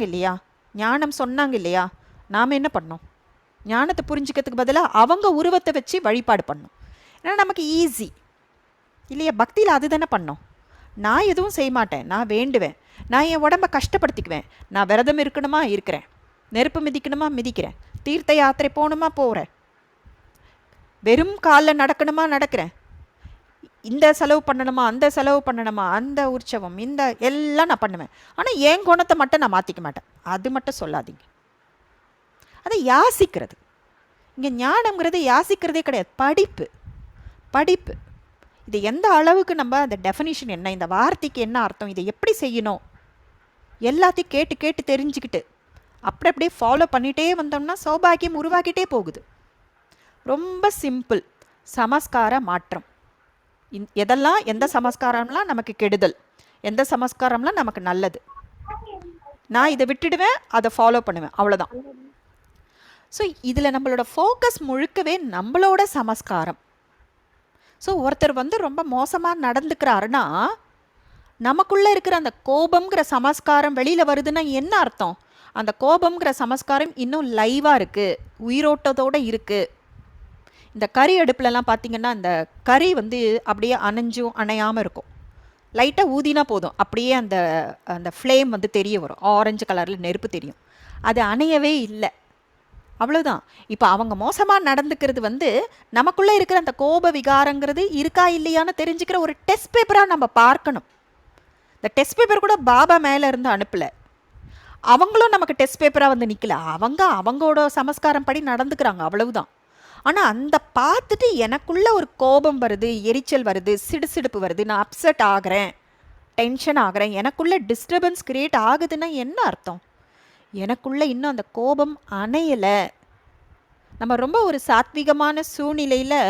இல்லையா, ஞானம் சொன்னாங்க இல்லையா. நாம் என்ன பண்ணோம், ஞானத்தை புரிஞ்சிக்கிறதுக்கு பதிலாக அவங்க உருவத்தை வச்சு வழிபாடு பண்ணோம். ஏன்னா நமக்கு ஈஸி இல்லையா, பக்தியில் அது தானே பண்ணோம். நான் எதுவும் செய்ய மாட்டேன், நான் வேண்டுவேன், நான் என் உடம்பை கஷ்டப்படுத்திக்குவேன், நான் விரதம் இருக்கணுமா இருக்கிறேன், நெருப்பு மிதிக்கணுமா மிதிக்கிறேன், தீர்த்த யாத்திரை போகணுமா போகிறேன், வெறும் காலில் நடக்கணுமா நடக்கிறேன், இந்த செலவு பண்ணணுமா அந்த செலவு பண்ணணுமா, அந்த உற்சவம் இந்த எல்லாம் நான் பண்ணுவேன். ஆனால் என் குணத்தை மட்டும் நான் மாற்றிக்க மாட்டேன். அது மட்டும் சொல்லாதீங்க. அதை யாசிக்கிறது, இங்கே ஞானம்ங்கிறது யாசிக்கிறதே கிடையாது, படிப்பு. இது எந்த அளவுக்கு நம்ம அந்த டெஃபினிஷன் என்ன, இந்த வார்த்தைக்கு என்ன அர்த்தம், இதை எப்படி செய்யணும், எல்லாத்தையும் கேட்டு தெரிஞ்சுக்கிட்டு அப்படியே ஃபாலோ பண்ணிகிட்டே வந்தோம்னா சௌபாகியம் உருவாக்கிட்டே போகுது. ரொம்ப சிம்பிள். சமஸ்கார மாற்றம். எதெல்லாம், எந்த சமஸ்காரம்லாம் நமக்கு கெடுதல், எந்த சமஸ்காரம்லாம் நமக்கு நல்லது, நான் இதை விட்டுடுவேன், அதை ஃபாலோ பண்ணுவேன், அவ்வளோதான். ஸோ இதில் நம்மளோட ஃபோக்கஸ் முழுக்கவே நம்மளோட சமஸ்காரம். ஸோ ஒருத்தர் வந்து ரொம்ப மோசமாக நடந்துக்கிறாருன்னா நமக்குள்ளே இருக்கிற அந்த கோபம்ங்கிற சமஸ்காரம் வெளியில் வருதுன்னா என்ன அர்த்தம், அந்த கோபம்ங்கிற சமஸ்காரம் இன்னும் லைவாக இருக்குது, உயிரோட்டத்தோடு இருக்குது. இந்த கறி அடுப்புலலாம் பார்த்திங்கன்னா அந்த கறி வந்து அப்படியே அணைஞ்சும் அணையாமல் இருக்கும். லைட்டாக ஊதினா போதும், அப்படியே அந்த அந்த ஃப்ளேம் வந்து தெரிய வரும், ஆரஞ்சு கலரில் நெருப்பு தெரியும். அது அணையவே இல்லை, அவ்வளோதான். இப்போ அவங்க மோசமாக நடந்துக்கிறது வந்து நமக்குள்ளே இருக்கிற அந்த கோப விகாரங்கிறது இருக்கா இல்லையான்னு தெரிஞ்சுக்கிற ஒரு டெஸ்ட் பேப்பராக நம்ம பார்க்கணும். இந்த டெஸ்ட் பேப்பர் கூட பாபா மேலே இருந்து அனுப்பலை, அவங்களும் நமக்கு டெஸ்ட் பேப்பராக வந்து நிற்கல, அவங்களோட சமஸ்காரம் படி நடந்துக்கிறாங்க, அவ்வளவுதான். ஆனால் அந்த பார்த்துட்டு எனக்குள்ளே ஒரு கோபம் வருது, எரிச்சல் வருது, சிடுசிடுப்பு வருது, நான் அப்செட் ஆகிறேன், டென்ஷன் ஆகிறேன், எனக்குள்ளே டிஸ்டர்பன்ஸ் க்ரியேட் ஆகுதுன்னா என்ன அர்த்தம், எனக்குள்ளே இன்னும் அந்த கோபம் அணையலை. நம்ம ரொம்ப ஒரு சாத்விகமான சூழ்நிலையில்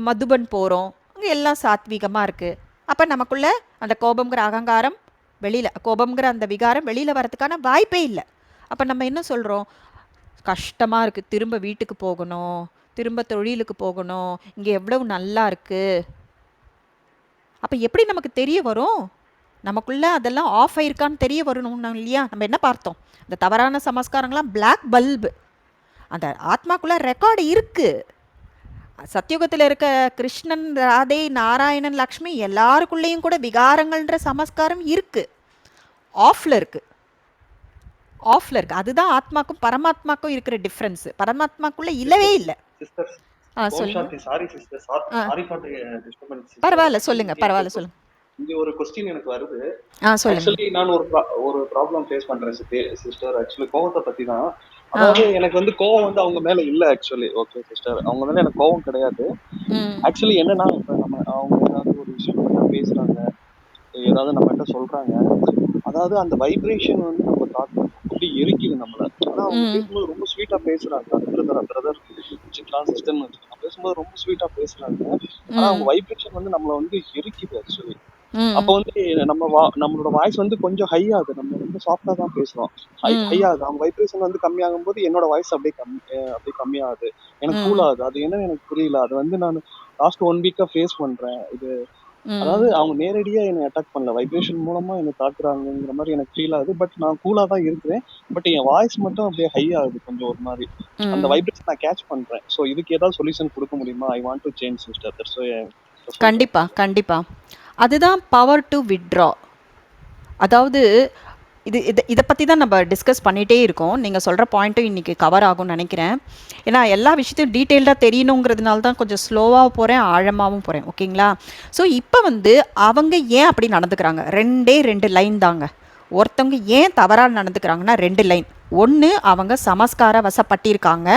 மதுபன் போகிறோம், அங்கே எல்லாம் சாத்விகமாக இருக்குது. அப்போ நமக்குள்ளே அந்த கோபங்கிற அகங்காரம் வெளியில், கோபங்கிற அந்த விகாரம் வெளியில் வரதுக்கான வாய்ப்பே இல்லை. அப்போ நம்ம என்ன சொல்கிறோம், கஷ்டமாக இருக்குது, திரும்ப வீட்டுக்கு போகணும், திரும்ப தொழிலுக்கு போகணும், இங்கே எவ்வளவு நல்லா இருக்குது. அப்போ எப்படி நமக்கு தெரிய வரும், நமக்குள்ளே அதெல்லாம் ஆஃப் ஆயிருக்கான்னு தெரிய வரணும் இல்லையா. நம்ம என்ன பார்த்தோம், இந்த தவறான சமஸ்காரங்களாம் பிளாக் பல்பு, அந்த ஆத்மாக்குள்ளே ரெக்கார்டு இருக்குது. சத்தியுகத்தில் இருக்க கிருஷ்ணன், ராதே, நாராயணன், லக்ஷ்மி எல்லாருக்குள்ளேயும் கூட விகாரங்கள்ன்ற சமஸ்காரம் இருக்குது, ஆஃபில் இருக்குது. அதுதான் ஆத்மாக்கும் பரமாத்மாக்கும் இருக்கிற டிஃப்ரென்ஸ். பரமாத்மாக்குள்ளே இல்லவே இல்லை. பரவாயில்ல சொல்லுங்க. இங்க ஒரு क्वेश्चन எனக்கு வருது. சொல்லுங்க. ஆக்சுவலி நான் ஒரு ப்ராப்ளம் ஃபேஸ் பண்றேன் சிஸ்டர். ஆக்சுவலி கோவத்தை பத்தி தான். அதாவது எனக்கு வந்து கோவம் வந்து அவங்க மேல இல்ல ஆக்சுவலி. ஓகே சிஸ்டர், அவங்க மேல எனக்கு கோவம் கிடையாது. ஆக்சுவலி என்னன்னா, இப்ப நம்ம அவங்க ஏதாவது ஒரு விஷயம் பேசுறாங்க, ஏதாவது நம்ம கிட்ட சொல்றாங்க, அதாவது அந்த வைப்ரேஷன் வந்து நம்ம தாக்கம் அப்படி எரிக்குது நம்மள. ஆனா அவங்க பேசும்போது ரொம்ப ஸ்வீட்டா பேசுறாங்க, பிரதர் சிஸ்டர் பேசும்போது ரொம்ப ஸ்வீட்டா பேசுறாங்க. ஆனா அவங்க வைப்ரேஷன் வந்து நம்மள வந்து எரிக்குது ஆக்சுவலி. அப்ப வந்து நம்மளோட வாய்ஸ் வந்து கொஞ்சம் ஹை ஆகுது, நம்ம ரொம்ப சாஃப்டா தான் பேசுறோம், ஹை ஆகுது. அவங்க வைப்ரேஷன் வந்து கம்மியாகும் போது என்னோட வாய்ஸ் அப்படியே கம்மியாகுது, எனக்கு கூல் ஆகுது. அது என்னன்னு எனக்கு புரியல. அது வந்து நான் லாஸ்ட் 1 வீக்கா ஃபேஸ் பண்றேன். இது அதாவது அவங்க நேரடியா என்னை அட்டாக் பண்ணல, வைப்ரேஷன் மூலமா என்னை தாக்குறாங்கிற மாதிரி எனக்கு ஃபீல் ஆகுது. பட் நான் கூலா தான் இருக்கிறேன். பட் என் வாய்ஸ் மட்டும் அப்படியே ஹை ஆகுது கொஞ்சம் ஒரு மாதிரி. அந்த வைப்ரேஷன் நான் கேட்ச் பண்றேன். ஸோ இதுக்கு ஏதாவது சொல்யூஷன் கொடுக்க முடியுமா? I want to change sister. That's why. கண்டிப்பா அதுதான் பவர் டு வித்ட்ரா. அதாவது இதை பற்றி தான் நம்ம டிஸ்கஸ் பண்ணிகிட்டே இருக்கோம். நீங்கள் சொல்கிற பாயிண்ட்டும் இன்றைக்கி கவர் ஆகும்னு நினைக்கிறேன். ஏன்னா எல்லா விஷயத்தையும் டீட்டெயில்டாக தெரியணுங்கிறதுனால தான் கொஞ்சம் ஸ்லோவாக போகிறேன், ஆழமாகவும் போகிறேன். ஓகேங்களா? ஸோ இப்போ வந்து அவங்க ஏன் அப்படி நடந்துக்கிறாங்க? 2 லைன் தாங்க. ஒருத்தவங்க ஏன் தவறாக நடந்துக்கிறாங்கன்னா 2 லைன். ஒன்று, அவங்க சமஸ்கார வசப்பட்டிருக்காங்க.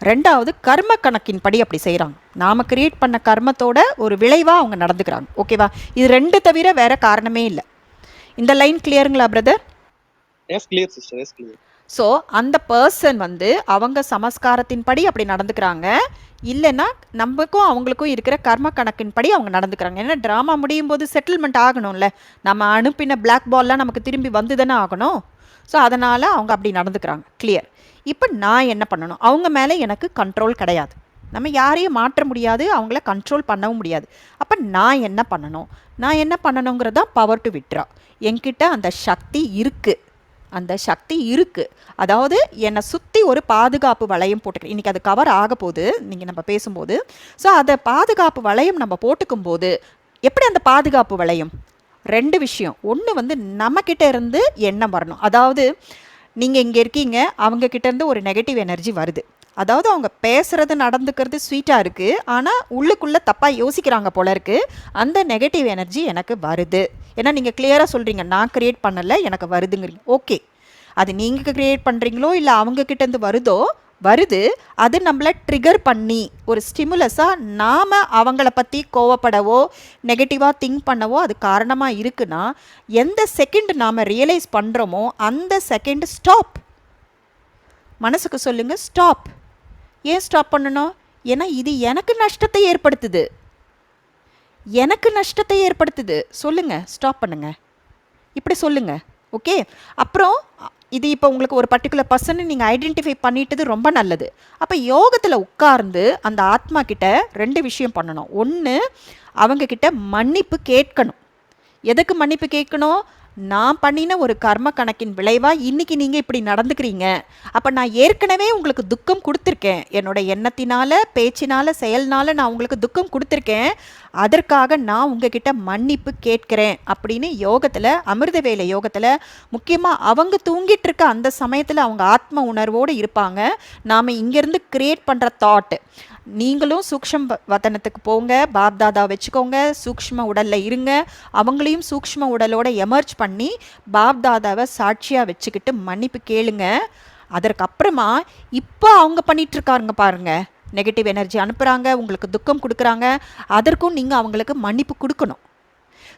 2வது, கர்ம கணக்கின்படி அப்படி செய்கிறாங்க. நாம் கிரியேட் பண்ண கர்மத்தோட ஒரு விளைவாக அவங்க நடந்துக்கிறாங்க. ஓகேவா? இது 2 தவிர வேறு காரணமே இல்லை. இந்த லைன் கிளியருங்களா brother? Yes clear sister, yes clear. So அந்த பர்சன் வந்து அவங்க சமஸ்காரத்தின்படி அப்படி நடந்துக்கிறாங்க, இல்லைன்னா நமக்கும் அவங்களுக்கும் இருக்கிற கர்ம கணக்கின்படி அவங்க நடந்துக்கிறாங்க. ஏன்னா ட்ராமா முடியும் போது செட்டில்மெண்ட் ஆகணும்ல, நம்ம அனுப்பின பிளாக் பால்லாம் நமக்கு திரும்பி வந்து தானே ஆகணும். ஸோ அதனால் அவங்க அப்படி நடந்துக்கிறாங்க. கிளியர். இப்போ நான் என்ன பண்ணணும்? அவங்க மேலே எனக்கு கண்ட்ரோல் கிடையாது, நம்ம யாரையும் மாற்ற முடியாது, அவங்கள கண்ட்ரோல் பண்ணவும் முடியாது. அப்போ நான் என்ன பண்ணணும்? நான் என்ன பண்ணணுங்கிறது தான் பவர் டு விட்ரா. என்கிட்ட அந்த சக்தி இருக்குது, அந்த சக்தி இருக்குது. அதாவது என்னை சுற்றி ஒரு பாதுகாப்பு வளையம் போட்டுக்கிறேன். இன்றைக்கி அது கவர் ஆக போகுது நீங்கள் நம்ம பேசும்போது. ஸோ அதை பாதுகாப்பு வளையம் நம்ம போட்டுக்கும்போது எப்படி அந்த பாதுகாப்பு வளையம்? 2 விஷயம். ஒன்று வந்து நம்மக்கிட்ட இருந்து எண்ணம் வரணும். அதாவது நீங்கள் இங்கே இருக்கீங்க, அவங்கக்கிட்டேருந்து ஒரு நெகட்டிவ் எனர்ஜி வருது. அதாவது அவங்க பேசுகிறது நடந்துக்கிறது ஸ்வீட்டாக இருக்குது, ஆனால் உள்ளுக்குள்ளே தப்பாக யோசிக்கிறாங்க போல இருக்குது. அந்த நெகட்டிவ் எனர்ஜி எனக்கு வருது. ஏன்னா நீங்கள் கிளியராக சொல்கிறீங்க, நான் க்ரியேட் பண்ணலை, எனக்கு வருதுங்கிறீங்க. ஓகே, அது நீங்கள் க்ரியேட் பண்ணுறீங்களோ இல்லை அவங்கக்கிட்டேருந்து வருது, அது நம்மளை ட்ரிகர் பண்ணி ஒரு ஸ்டிமுலஸாக நாம் அவங்கள பற்றி கோவப்படவோ நெகட்டிவாக திங்க் பண்ணவோ அது காரணமாக இருக்குன்னா, எந்த செகண்ட் நாம் ரியலைஸ் பண்ணுறோமோ அந்த செகண்ட் ஸ்டாப். மனசுக்கு சொல்லுங்கள், ஸ்டாப். ஏன் ஸ்டாப் பண்ணணும்? ஏன்னா இது எனக்கு நஷ்டத்தை ஏற்படுத்துது. சொல்லுங்கள், ஸ்டாப் பண்ணுங்க, இப்படி சொல்லுங்கள். ஓகே. அப்புறம் இது இப்போ உங்களுக்கு ஒரு பர்டிகுலர் பர்சனை நீங்கள் ஐடென்டிஃபை பண்ணிட்டது ரொம்ப நல்லது. அப்போ யோகத்தில் உட்கார்ந்து அந்த ஆத்மா கிட்ட 2 விஷயம் பண்ணணும். ஒன்று, அவங்கக்கிட்ட மன்னிப்பு கேட்கணும். எதுக்கு மன்னிப்பு கேட்கணும்? நான் பண்ணின ஒரு கர்ம கணக்கின் விளைவாக இன்றைக்கி நீங்கள் இப்படி நடந்துக்கிறீங்க. அப்போ நான் ஏற்கனவே உங்களுக்கு துக்கம் கொடுத்துருக்கேன், என்னோட எண்ணத்தினால, பேச்சினால, செயல்னால நான் உங்களுக்கு துக்கம் கொடுத்துருக்கேன். அதற்காக நான் உங்ககிட்ட மன்னிப்பு கேட்குறேன் அப்படின்னு யோகத்தில், அமிர்த வேலை யோகத்தில், முக்கியமாக அவங்க தூங்கிட்டு இருக்க அந்த சமயத்தில் அவங்க ஆத்ம உணர்வோடு இருப்பாங்க. நாம் இங்கேருந்து கிரியேட் பண்ணுற தாட், நீங்களும் சூக்ஷ்ம வதனத்துக்கு போங்க, பாப்தாதா வச்சுக்கோங்க, சூக்ஷ்ம உடலில் இருங்க, அவங்களையும் சூக்ஷ்ம உடலோட எமர்ஜ் பண்ணி பாப்தாதாவை சாட்சியாக வச்சுக்கிட்டு மன்னிப்பு கேளுங்க. அதற்கப்புறமா இப்போ அவங்க பண்ணிகிட்ருக்காருங்க பாருங்கள், நெகட்டிவ் எனர்ஜி அனுப்புகிறாங்க, உங்களுக்கு துக்கம் கொடுக்குறாங்க, அதற்கும் நீங்கள் அவங்களுக்கு மன்னிப்பு கொடுக்கணும்.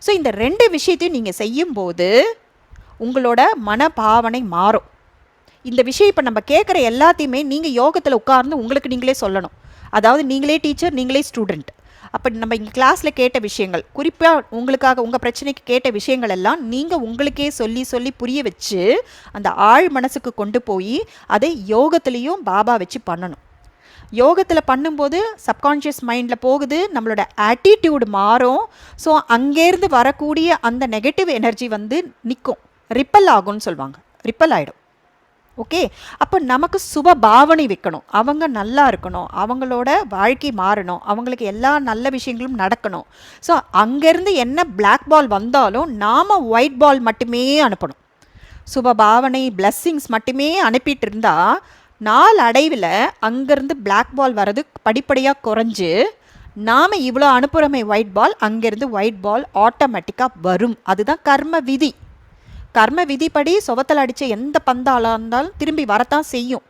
ஸோ இந்த 2 விஷயத்தையும் நீங்கள் செய்யும்போது உங்களோட மனபாவனை மாறும். இந்த விஷயம் இப்போ நம்ம கேட்குற எல்லாத்தையுமே நீங்கள் யோகத்தில் உட்கார்ந்து உங்களுக்கு நீங்களே சொல்லணும். அதாவது நீங்களே டீச்சர், நீங்களே ஸ்டூடெண்ட். அப்போ நம்ம இங்கே கிளாஸில் கேட்ட விஷயங்கள், குறிப்பாக உங்களுக்காக உங்கள் பிரச்சனைக்கு கேட்ட விஷயங்கள் எல்லாம் நீங்கள் உங்களுக்கே சொல்லி புரிய வச்சு அந்த ஆழ் மனசுக்கு கொண்டு போய் அதை யோகத்துலேயும் பாபா வச்சு பண்ணணும். யோகத்தில் பண்ணும்போது சப்கான்ஷியஸ் மைண்டில் போகுது, நம்மளோட ஆட்டிடியூடு மாறும். ஸோ அங்கேருந்து வரக்கூடிய அந்த நெகட்டிவ் எனர்ஜி வந்து நிற்கும், ரிப்பல் ஆகும்னு சொல்லுவாங்க, ரிப்பல் ஆகிடும். ஓகே. அப்போ நமக்கு சுப பாவனை வைக்கணும், அவங்க நல்லா இருக்கணும், அவங்களோட வாழ்க்கை மாறணும், அவங்களுக்கு எல்லா நல்ல விஷயங்களும் நடக்கணும். ஸோ அங்கேருந்து என்ன பிளாக் பால் வந்தாலும் நாம் ஒயிட் பால் மட்டுமே அனுப்பணும். சுப பாவனை, பிளஸ்ஸிங்ஸ் மட்டுமே அனுப்பிட்டு இருந்தால் நாள் அடைவில் அங்கேருந்து பிளாக் பால் வர்றது படிப்படியாக குறைஞ்சு நாம் இவ்வளோ அனுப்புகிறோமே ஒயிட் பால், அங்கேருந்து ஒயிட் பால் ஆட்டோமேட்டிக்காக வரும். அதுதான் கர்ம விதி. கர்ம விதிப்படி சுவத்தில் அடித்த எந்த பந்தாலாக இருந்தாலும் திரும்பி வரத்தான் செய்யும்.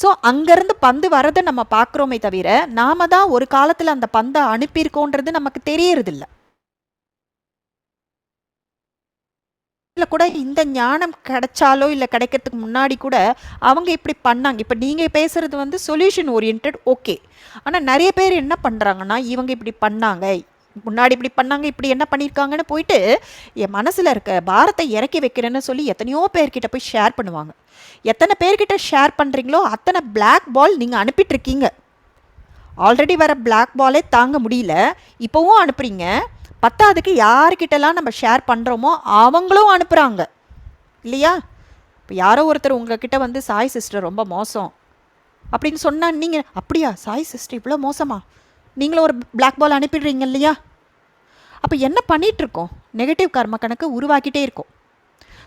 ஸோ அங்கேருந்து பந்து வரதை நம்ம பார்க்குறோமே தவிர நாம தான் ஒரு காலத்தில் அந்த பந்தை அனுப்பியிருக்கோன்றது நமக்கு தெரியறதில்ல. இல்லை கூட இந்த ஞானம் கிடைச்சாலோ இல்லை கிடைக்கிறதுக்கு முன்னாடி கூட அவங்க இப்படி பண்ணாங்க. இப்போ நீங்கள் பேசுகிறது வந்து சொல்யூஷன் ஓரியன்ட், ஓகே. ஆனால் நிறைய பேர் என்ன பண்ணுறாங்கன்னா, இவங்க இப்படி பண்ணாங்க, முன்னாடி இப்படி பண்ணாங்க, இப்படி என்ன பண்ணியிருக்காங்கன்னு போயிட்டு என் மனசில் இருக்க பாரத்தை இறக்கி வைக்கிறேன்னு சொல்லி எத்தனையோ பேர்கிட்ட போய் ஷேர் பண்ணுவாங்க. எத்தனை பேர்கிட்ட ஷேர் பண்ணுறீங்களோ அத்தனை பிளாக் பால் நீங்கள் அனுப்பிட்டுருக்கீங்க. ஆல்ரெடி வர பிளாக் பாலே தாங்க முடியல, இப்போவும் அனுப்புகிறீங்க. பத்தாவதுக்கு யாருக்கிட்டலாம் நம்ம ஷேர் பண்ணுறோமோ அவங்களும் அனுப்புகிறாங்க இல்லையா? இப்போ யாரோ ஒருத்தர் உங்ககிட்ட வந்து சாய் சிஸ்டர் ரொம்ப மோசம் அப்படின்னு சொன்னால் நீங்கள் அப்படியா, சாய் சிஸ்டர் இவ்வளோ மோசமா, நீங்களும் ஒரு பிளாக் பால் அனுப்பிடுறீங்க இல்லையா? அப்போ என்ன பண்ணிகிட்ருக்கோம்? நெகட்டிவ் கர்ம கணக்கு உருவாக்கிட்டே இருக்கோம்.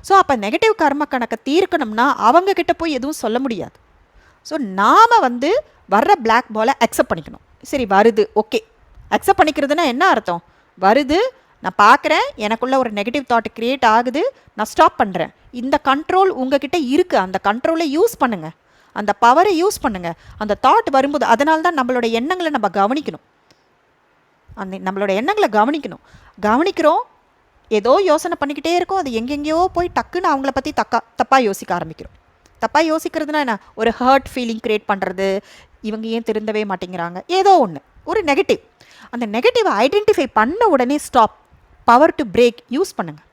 ஸோ அப்போ நெகட்டிவ் கர்ம கணக்கை தீர்க்கணும்னா அவங்கக்கிட்ட போய் எதுவும் சொல்ல முடியாது. ஸோ நாம் வந்து வர்ற பிளாக் பாலை அக்செப்ட் பண்ணிக்கணும். சரி வருது, ஓகே. அக்செப்ட் பண்ணிக்கிறதுனா என்ன அர்த்தம்? வருது, நான் பார்க்குறேன், எனக்குள்ளே ஒரு நெகட்டிவ் தாட் க்ரியேட் ஆகுது, நான் ஸ்டாப் பண்ணுறேன். இந்த கண்ட்ரோல் உங்ககிட்ட இருக்குது, அந்த கண்ட்ரோலை யூஸ் பண்ணுங்கள், அந்த பவரை யூஸ் பண்ணுங்கள். அந்த தாட் வரும்போது அதனால தான் நம்மளோட எண்ணங்களை நம்ம கவனிக்கணும். நம்மளோட எண்ணங்களை கவனிக்கிறோம், ஏதோ யோசனை பண்ணிக்கிட்டே இருக்கோம், அது எங்கெங்கேயோ போய் டக்குன்னு அவங்கள பற்றி தப்பாக யோசிக்க ஆரம்பிக்கிறோம். தப்பாக யோசிக்கிறதுனா என்ன? ஒரு ஹர்ட் ஃபீலிங் க்ரியேட் பண்ணுறது, இவங்க ஏன் திருந்தவே மாட்டேங்கிறாங்க, ஏதோ ஒன்று, ஒரு நெகட்டிவ். அந்த நெகட்டிவை ஐடென்டிஃபை பண்ண உடனே stop, power to break use பண்ணுங்கள்.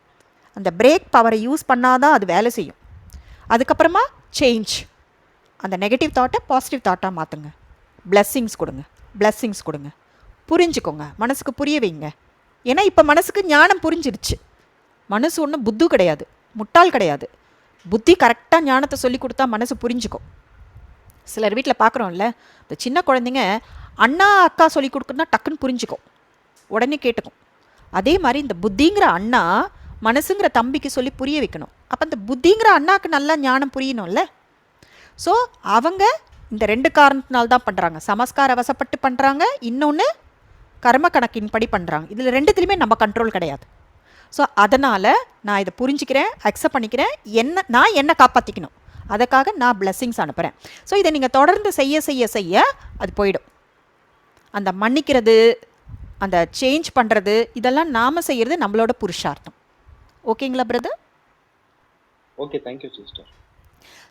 அந்த பிரேக் பவரை யூஸ் பண்ணாதான் அது வேலை செய்யும். அதுக்கப்புறமா சேஞ்ச், அந்த நெகட்டிவ் தாட்டை பாசிட்டிவ் தாட்டாக மாற்றுங்க. பிளெஸ்ஸிங்ஸ் கொடுங்க, புரிஞ்சுக்கோங்க, மனசுக்கு புரிய வைங்க. ஏன்னா இப்போ மனசுக்கு ஞானம் புரிஞ்சிருச்சு. மனசு ஒன்றும் புத்து கிடையாது, முட்டாள் கிடையாது. புத்தி கரெக்டாக ஞானத்தை சொல்லி கொடுத்தா மனசு புரிஞ்சுக்கும். சிலர் வீட்டில் பார்க்குறோம்ல, இந்த சின்ன குழந்தைங்க அண்ணா அக்கா சொல்லி கொடுக்குன்னா டக்குன்னு புரிஞ்சுக்கும், உடனே கேட்டுக்கும். அதே மாதிரி இந்த புத்திங்கிற அண்ணா மனசுங்கிற தம்பிக்கு சொல்லி புரிய வைக்கணும். அப்போ இந்த புத்திங்கிற அண்ணாவுக்கு நல்லா ஞானம் புரியணும்ல. ஸோ அவங்க இந்த 2 காரணத்தினால்தான் பண்ணுறாங்க. சமஸ்கார வசப்பட்டு பண்ணுறாங்க, இன்னொன்று கர்ம கணக்கின்படி பண்ணுறாங்க. இதில் 2த்துலையுமே நம்ம கண்ட்ரோல் கிடையாது. ஸோ அதனால் நான் இதை புரிஞ்சுக்கிறேன், அக்செப்ட் பண்ணிக்கிறேன், நான் என்னை காப்பாற்றிக்கணும், அதுக்காக நான் பிளெஸ்ஸிங்ஸ் அனுப்புகிறேன். ஸோ இதை நீங்கள் தொடர்ந்து செய்ய அது போயிடும். அந்த மன்னிக்கிறது, அந்த சேஞ்ச் பண்ணுறது, இதெல்லாம் நாம் செய்கிறது நம்மளோட புருஷார்த்தம். ஓகேங்களா brother? Okay, thank you sister.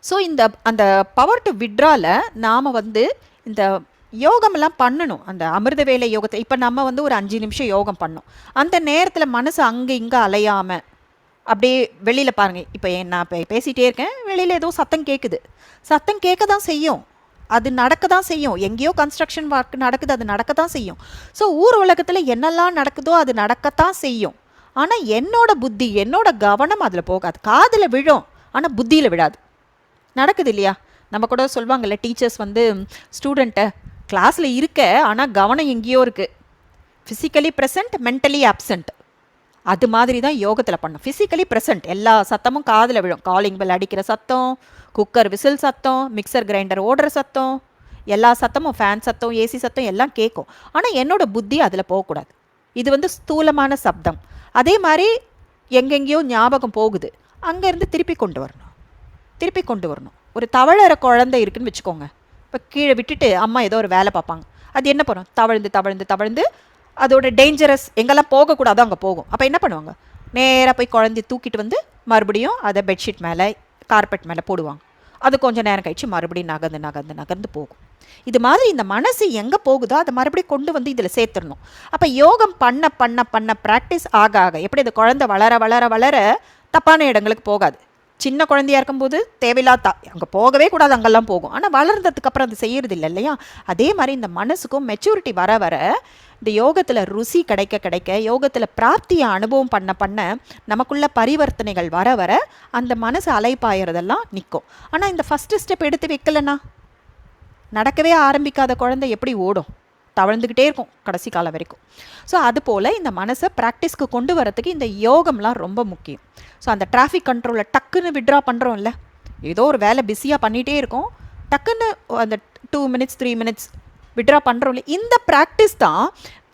So அந்த பவர் டு விட்ரால நாம் வந்து இந்த யோகமெல்லாம் பண்ணணும். அந்த அமிர்த வேலை யோகத்தை இப்போ நம்ம வந்து ஒரு 5 நிமிஷம் யோகம் பண்ணோம். அந்த நேரத்தில் மனசு அங்கே இங்கே அலையாமல் அப்படியே வெளியில் பாருங்கள். இப்போ நான் பேசிகிட்டே இருக்கேன், வெளியில் ஏதோ சத்தம் கேட்குது. சத்தம் கேட்க தான் செய்யும், அது நடக்க தான் செய்யும். எங்கேயோ கன்ஸ்ட்ரக்ஷன் ஒர்க் நடக்குது, அது நடக்க தான் செய்யும். ஸோ ஊர் உலகத்தில் என்னெல்லாம் நடக்குதோ அது நடக்கத்தான் செய்யும். ஆனால் என்னோட புத்தி, என்னோட கவனம் அதில் போகாது. காதில் விழும், ஆனால் புத்தியில் விழாது. நடக்குது இல்லையா? நம்ம கூட சொல்லுவாங்கள்ல, டீச்சர்ஸ் வந்து ஸ்டூடெண்ட்டை கிளாஸில் இருக்க, ஆனால் கவனம் எங்கேயோ இருக்குது. Physically present, mentally absent. அது மாதிரி தான் யோகத்தில் பண்ணும். ஃபிசிக்கலி ப்ரெசன்ட், எல்லா சத்தமும் காதில் விழும். காலிங் பெல் அடிக்கிற சத்தம், குக்கர் விசில் சத்தம், மிக்சர் கிரைண்டர் ஓடுற சத்தம், எல்லா சத்தமும், ஃபேன் சத்தம், ஏசி சத்தம் எல்லாம் கேட்கும். ஆனால் என்னோட புத்தி அதில் போகக்கூடாது. இது வந்து ஸ்தூலமான சப்தம். அதே மாதிரி எங்கெங்கேயோ ஞாபகம் போகுது, அங்கேருந்து திருப்பி கொண்டு வரணும். ஒரு தவழற குழந்தை இருக்குன்னு வச்சுக்கோங்க. இப்போ கீழே விட்டுட்டு அம்மா ஏதோ ஒரு வேலை பார்ப்பாங்க, அது என்ன பண்ணும்? தவழ்ந்து அதோட டேஞ்சரஸ் எங்கெல்லாம் போகக்கூடாதோ அங்கே போகும். அப்போ என்ன பண்ணுவாங்க? நேராக போய் குழந்தைய தூக்கிட்டு வந்து மறுபடியும் அதை பெட்ஷீட் மேலே, கார்பெட் மேலே போடுவாங்க. அது கொஞ்சம் நேரம் கழித்து மறுபடியும் நகர்ந்து போகும். இது மாதிரி இந்த மனசு எங்கே போகுதோ அதை மறுபடியும் கொண்டு வந்து இதில் சேர்த்துடணும். அப்போ யோகம் பண்ண ப்ராக்டிஸ் ஆக எப்படி இந்த குழந்தை வளர தப்பான இடங்களுக்கு போகாது. சின்ன குழந்தையாக இருக்கும்போது தேவையில்லாத அங்கே போகவே கூடாது, அங்கெல்லாம் போகும். ஆனால் வளர்ந்ததுக்கு அப்புறம் அது செய்யறது இல்லை இல்லையா? அதே மாதிரி இந்த மனசுக்கும் மெச்சூரிட்டி வர இந்த யோகத்தில் ருசி கிடைக்க, யோகத்தில் பிராப்தியை அனுபவம் பண்ண நமக்குள்ள பரிவர்த்தனைகள் வர அந்த மனசு அலைப்பாயறதெல்லாம் நிற்கும். ஆனால் இந்த ஃபஸ்ட்டு ஸ்டெப் எடுத்து வைக்கலன்னா நடக்கவே ஆரம்பிக்காத குழந்தை எப்படி ஓடும்? தவழ்ந்துக்கிட்டே இருக்கும் கடைசி காலம் வரைக்கும். ஸோ அதுபோல் இந்த மனசை ப்ராக்டிஸ்க்கு கொண்டு வரத்துக்கு இந்த யோகம்லாம் ரொம்ப முக்கியம். ஸோ அந்த டிராஃபிக் கண்ட்ரோலை டக்குன்னு விட்ரா பண்ணுறோம்ல, ஏதோ ஒரு வேலை பிஸியாக பண்ணிகிட்டே இருக்கோம், டக்குன்னு அந்த 2 minutes 3 minutes விட்ரா பண்ணுறோம்ல, இந்த ப்ராக்டிஸ் தான்